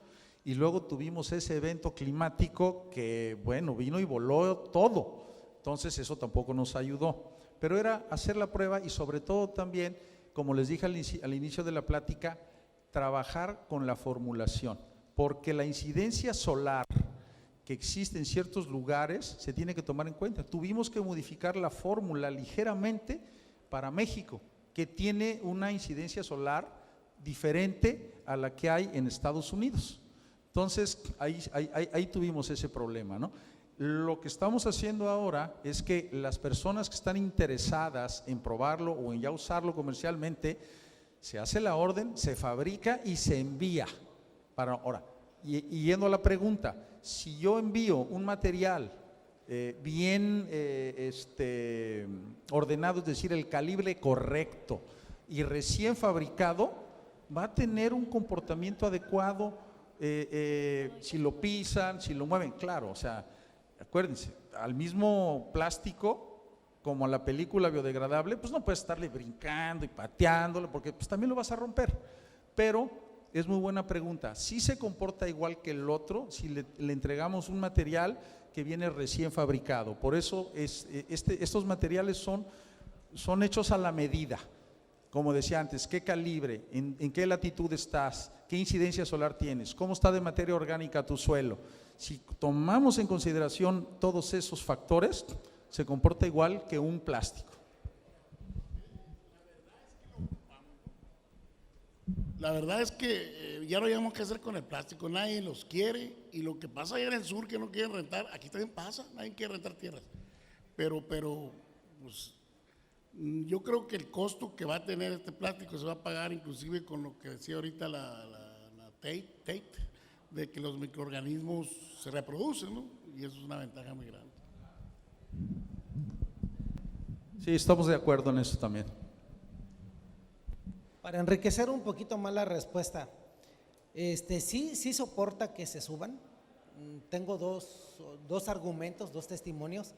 y luego tuvimos ese evento climático que, bueno, vino y voló todo, entonces eso tampoco nos ayudó, pero era hacer la prueba y sobre todo también, como les dije al inicio de la plática, trabajar con la formulación, porque la incidencia solar que existe en ciertos lugares se tiene que tomar en cuenta. Tuvimos que modificar la fórmula ligeramente para México, que tiene una incidencia solar diferente a la que hay en Estados Unidos. Entonces, ahí tuvimos ese problema, ¿no? Lo que estamos haciendo ahora es que las personas que están interesadas en probarlo o en ya usarlo comercialmente, se hace la orden, se fabrica y se envía. Ahora, y yendo a la pregunta, si yo envío un material bien ordenado, es decir, el calibre correcto y recién fabricado, va a tener un comportamiento adecuado si lo pisan, si lo mueven, claro, o sea, acuérdense, al mismo plástico como a la película biodegradable, pues no puedes estarle brincando y pateándolo porque pues también lo vas a romper. Pero es muy buena pregunta, ¿sí se comporta igual que el otro si le entregamos un material que viene recién fabricado? Por eso estos materiales son hechos a la medida. Como decía antes, ¿qué calibre? ¿En qué latitud estás? ¿Qué incidencia solar tienes? ¿Cómo está de materia orgánica tu suelo? Si tomamos en consideración todos esos factores, se comporta igual que un plástico. La verdad es que ya no hayamos que hacer con el plástico, nadie los quiere, y lo que pasa allá en el sur que no quieren rentar, aquí también pasa, nadie quiere rentar tierras, pero pues, yo creo que el costo que va a tener este plástico se va a pagar inclusive con lo que decía ahorita la Tate, de que los microorganismos se reproducen, ¿no? Y eso es una ventaja muy grande. Sí, estamos de acuerdo en eso también. Para enriquecer un poquito más la respuesta, sí soporta que se suban. Tengo dos argumentos, dos testimonios.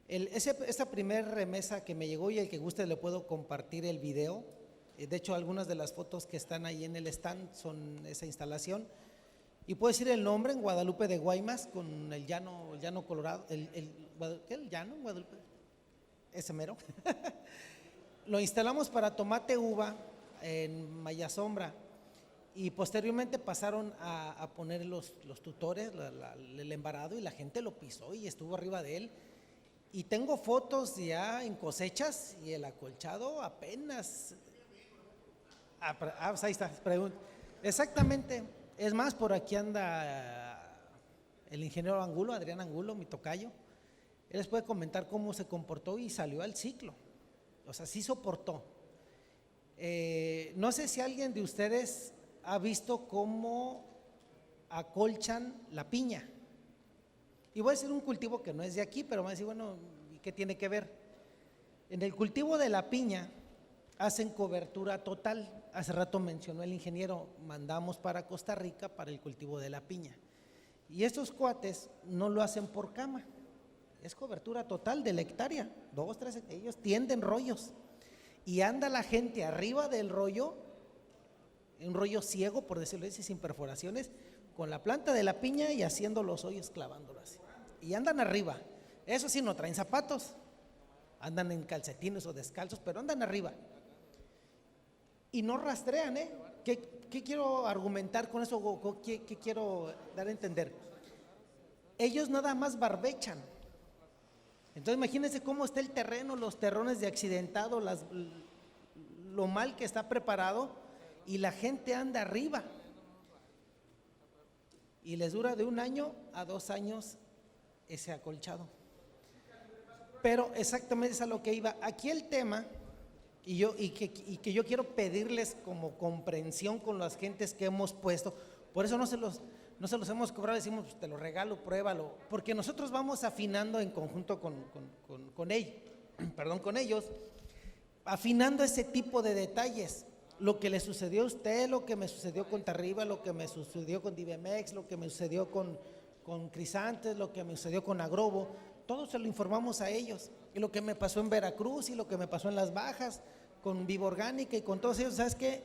Esa primer remesa que me llegó, y el que guste le puedo compartir el video. De hecho, algunas de las fotos que están ahí en el stand son esa instalación. Y puedo decir el nombre: en Guadalupe de Guaymas, con el llano Colorado, ¿qué? ¿El llano Guadalupe? Ese mero. Lo instalamos para tomate uva en Maya Sombra, y posteriormente pasaron a poner los tutores, el embarado, y la gente lo pisó y estuvo arriba de él. Y tengo fotos ya en cosechas y el acolchado apenas. Pues ahí está, exactamente. Es más, por aquí anda el ingeniero Angulo, Adrián Angulo, mi tocayo. Él les puede comentar cómo se comportó y salió al ciclo. O sea, sí soportó. No sé si alguien de ustedes ha visto cómo acolchan la piña. Y voy a decir un cultivo que no es de aquí, pero van a decir, bueno, ¿y qué tiene que ver? En el cultivo de la piña hacen cobertura total. Hace rato mencionó el ingeniero, mandamos para Costa Rica para el cultivo de la piña. Y estos cuates no lo hacen por cama, es cobertura total de la hectárea, 2, 3, ellos tienden rollos. Y anda la gente arriba del rollo, un rollo ciego, por decirlo así, sin perforaciones, con la planta de la piña y haciendo los hoyos, clavándolos así. Y andan arriba. Eso sí, no traen zapatos, andan en calcetines o descalzos, pero andan arriba. Y no rastrean, ¿eh? ¿Qué quiero argumentar con eso? ¿Qué quiero dar a entender? Ellos nada más barbechan. Entonces imagínense cómo está el terreno, los terrones de accidentado, lo mal que está preparado, y la gente anda arriba. Y les dura de 1 año a 2 años ese acolchado. Pero exactamente es a lo que iba. Aquí el tema, y que yo quiero pedirles como comprensión con las gentes que hemos puesto, por eso no se los hemos cobrado, decimos, pues te lo regalo, pruébalo, porque nosotros vamos afinando en conjunto con ellos, afinando ese tipo de detalles. Lo que le sucedió a usted, lo que me sucedió con Tarriba, lo que me sucedió con Divemex, lo que me sucedió con Crisantes, lo que me sucedió con Agrobo, todo se lo informamos a ellos. Y lo que me pasó en Veracruz y lo que me pasó en Las Bajas, con Viva Orgánica y con todos ellos, ¿sabes qué?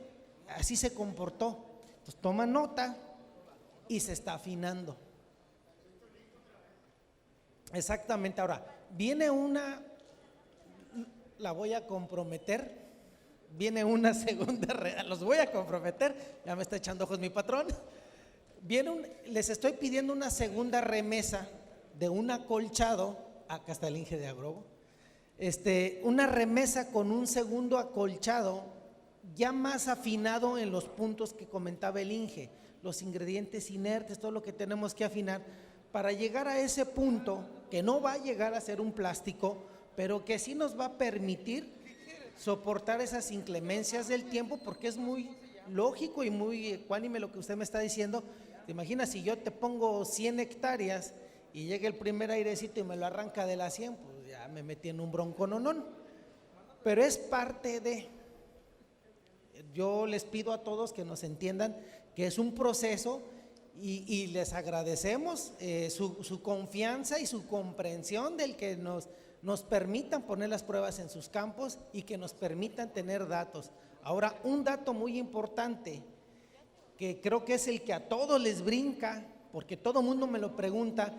Así se comportó. Entonces toma nota y se está afinando. Exactamente. Ahora, viene la voy a comprometer. Viene una segunda, los voy a comprometer, ya me está echando ojos mi patrón. Les estoy pidiendo una segunda remesa de un acolchado, acá está el Inge de Agrobo, una remesa con un segundo acolchado ya más afinado en los puntos que comentaba el Inge, los ingredientes inertes, todo lo que tenemos que afinar, para llegar a ese punto que no va a llegar a ser un plástico, pero que sí nos va a permitir soportar esas inclemencias del tiempo, porque es muy lógico y muy ecuánime lo que usted me está diciendo. ¿Te imaginas si yo te pongo 100 hectáreas y llega el primer airecito y me lo arranca de las 100? Pues ya me metí en un broncononón. Pero es parte de… Yo les pido a todos que nos entiendan que es un proceso y les agradecemos su confianza y su comprensión del que nos permitan poner las pruebas en sus campos y que nos permitan tener datos. Ahora, un dato muy importante que creo que es el que a todos les brinca, porque todo mundo me lo pregunta: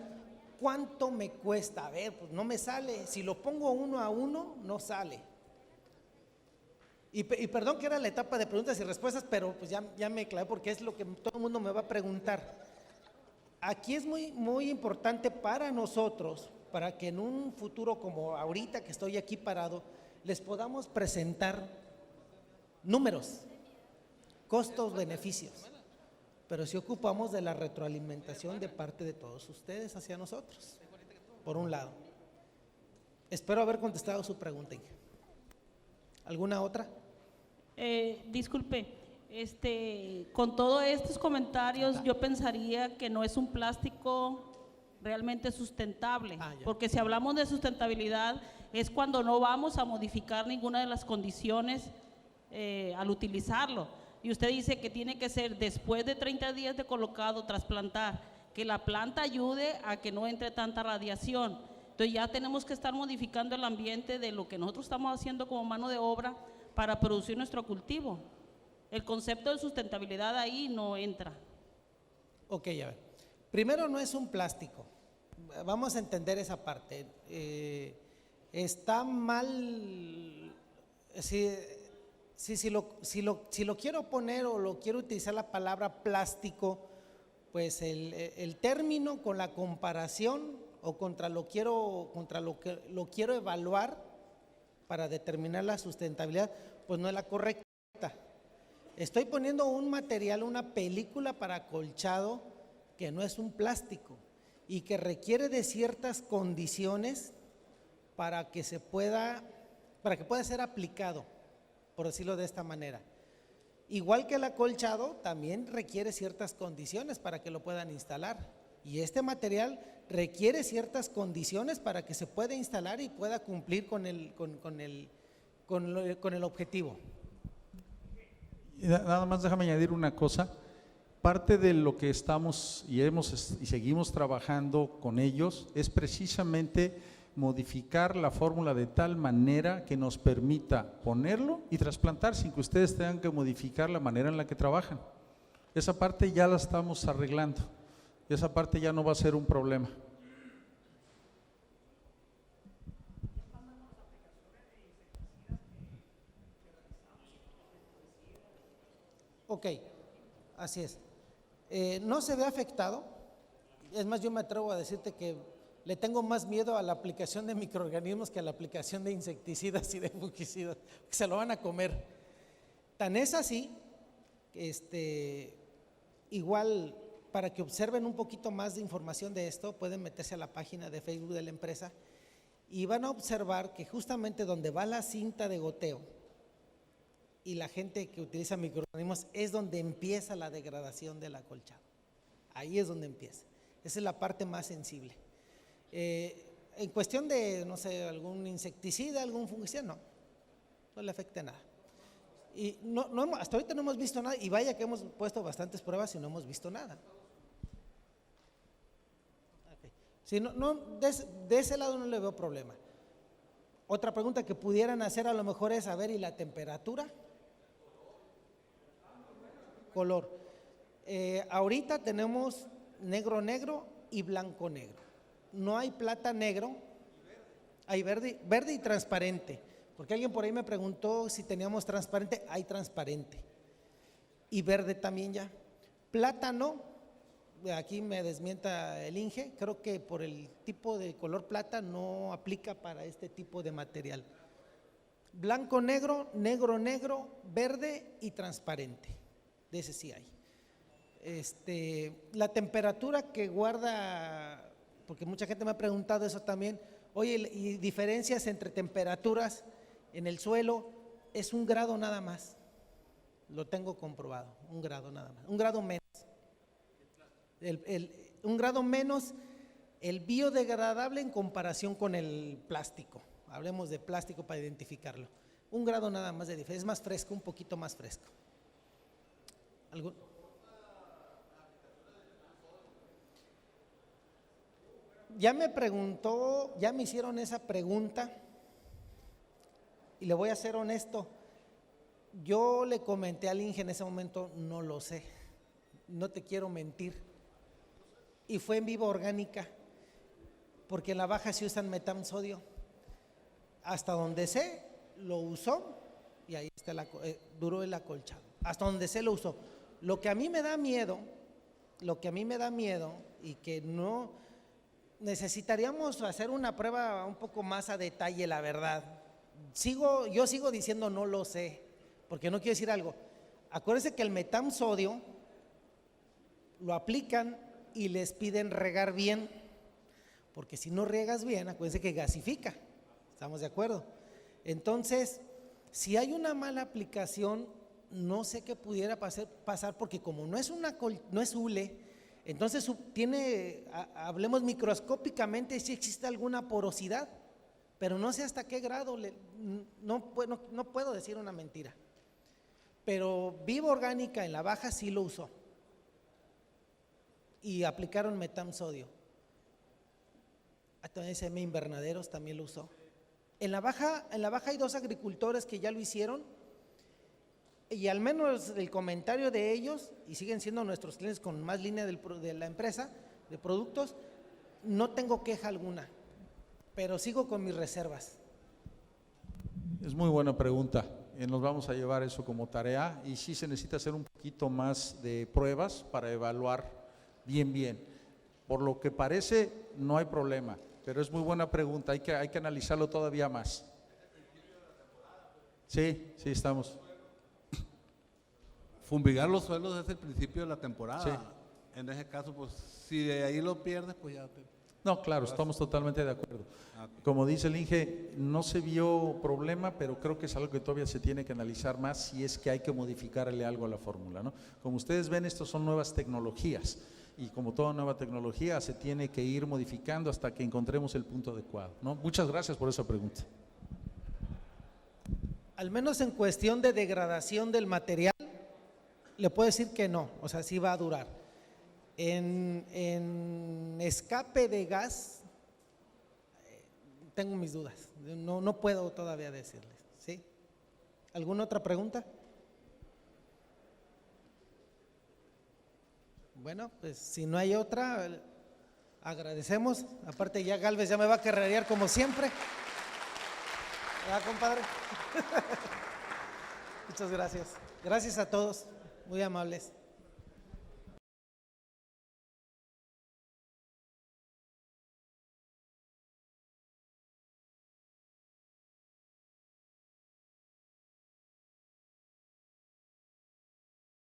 ¿cuánto me cuesta? A ver, pues no me sale, si lo pongo uno a uno, no sale. Y perdón que era la etapa de preguntas y respuestas, pero pues ya me clavé porque es lo que todo el mundo me va a preguntar. Aquí es muy importante para nosotros, para que en un futuro como ahorita que estoy aquí parado, les podamos presentar números, costos, beneficios, pero si ocupamos de la retroalimentación de parte de todos ustedes hacia nosotros, por un lado. Espero haber contestado su pregunta. ¿Alguna otra? Disculpe, con todos estos comentarios yo pensaría que no es un plástico realmente sustentable, porque si hablamos de sustentabilidad es cuando no vamos a modificar ninguna de las condiciones al utilizarlo. Y usted dice que tiene que ser después de 30 días de colocado, trasplantar, que la planta ayude a que no entre tanta radiación. Entonces ya tenemos que estar modificando el ambiente de lo que nosotros estamos haciendo como mano de obra para producir nuestro cultivo. El concepto de sustentabilidad ahí no entra. Ok, a ver. Primero, no es un plástico. Vamos a entender esa parte. Está mal, si lo quiero poner o lo quiero utilizar la palabra plástico, pues el término con la comparación o contra lo que lo quiero evaluar para determinar la sustentabilidad, pues no es la correcta. Estoy poniendo un material, una película para acolchado que no es un plástico y que requiere de ciertas condiciones para que pueda ser aplicado, por decirlo de esta manera. Igual que el acolchado, también requiere ciertas condiciones para que lo puedan instalar. Y este material requiere ciertas condiciones para que se pueda instalar y pueda cumplir con el objetivo. Y nada más déjame añadir una cosa. Parte de lo que estamos y seguimos trabajando con ellos es precisamente modificar la fórmula de tal manera que nos permita ponerlo y trasplantar sin que ustedes tengan que modificar la manera en la que trabajan. Esa parte ya la estamos arreglando. Esa parte ya no va a ser un problema. Ok, así es. No se ve afectado. Es más, yo me atrevo a decirte que le tengo más miedo a la aplicación de microorganismos que a la aplicación de insecticidas y de fungicidas, que se lo van a comer. Tan es así, igual para que observen un poquito más de información de esto, pueden meterse a la página de Facebook de la empresa y van a observar que justamente donde va la cinta de goteo y la gente que utiliza microorganismos es donde empieza la degradación del acolchado. Ahí es donde empieza. Esa es la parte más sensible. En cuestión de, no sé, algún insecticida, algún fungicida, no le afecta nada. Y hasta ahorita no hemos visto nada, y vaya que hemos puesto bastantes pruebas y no hemos visto nada. Okay. Si de ese lado no le veo problema. Otra pregunta que pudieran hacer a lo mejor es, a ver, ¿y la temperatura? Color. Ahorita tenemos negro y blanco negro. No hay plata negro, hay verde y transparente. Porque alguien por ahí me preguntó si teníamos transparente. Hay transparente y verde también ya. Plátano, aquí me desmienta el Inge, creo que por el tipo de color plata no aplica para este tipo de material. Blanco, negro, verde y transparente. De ese sí hay. La temperatura que guarda, porque mucha gente me ha preguntado eso también, oye, y diferencias entre temperaturas en el suelo, es 1 grado nada más, lo tengo comprobado, 1 grado nada más, 1 grado menos. 1 grado menos el biodegradable en comparación con el plástico. Hablemos de plástico para identificarlo. 1 grado nada más de diferencia, es más fresco, un poquito más fresco. ¿Algún? Ya me preguntó, ya me hicieron esa pregunta y le voy a ser honesto. Yo le comenté al Inge en ese momento, no lo sé, no te quiero mentir. Y fue en Viva Orgánica, porque en la baja se usan metamsodio. Hasta donde sé, lo usó y ahí está, duró el acolchado. Hasta donde sé lo usó. Lo que a mí me da miedo, y que no necesitaríamos hacer una prueba un poco más a detalle, la verdad. Yo sigo diciendo no lo sé, porque no quiero decir algo. Acuérdense que el metamsodio lo aplican y les piden regar bien, porque si no riegas bien, acuérdense que gasifica. ¿Estamos de acuerdo? Entonces, si hay una mala aplicación, no sé qué pudiera pasar, porque como no es hule, entonces hablemos microscópicamente si existe alguna porosidad, pero no sé hasta qué grado, no puedo decir una mentira. Pero Viva Orgánica en la baja sí lo usó y aplicaron metamsodio. También SM Invernaderos también lo usó. En la baja hay 2 agricultores que ya lo hicieron, y al menos el comentario de ellos, y siguen siendo nuestros clientes con más línea de la empresa de productos, no tengo queja alguna, pero sigo con mis reservas. Es muy buena pregunta. Nos vamos a llevar eso como tarea, y sí se necesita hacer un poquito más de pruebas para evaluar bien. Por lo que parece, no hay problema, pero es muy buena pregunta, hay que analizarlo todavía más. Sí, estamos. Fumigar los suelos desde el principio de la temporada. Sí. En ese caso, pues si de ahí lo pierdes, pues ya te… No, claro, estamos totalmente de acuerdo. Ok. Como dice el Inge, no se vio problema, pero creo que es algo que todavía se tiene que analizar más, si es que hay que modificarle algo a la fórmula, ¿no? Como ustedes ven, estos son nuevas tecnologías, y como toda nueva tecnología se tiene que ir modificando hasta que encontremos el punto adecuado, ¿no? Muchas gracias por esa pregunta. Al menos en cuestión de degradación del material, le puedo decir que no, o sea, sí va a durar. En escape de gas, tengo mis dudas, no puedo todavía decirles, ¿sí? ¿Alguna otra pregunta? Bueno, pues si no hay otra, agradecemos. Aparte ya Galvez ya me va a carrerear como siempre. ¿Verdad, compadre? Muchas gracias. Gracias a todos, muy amables.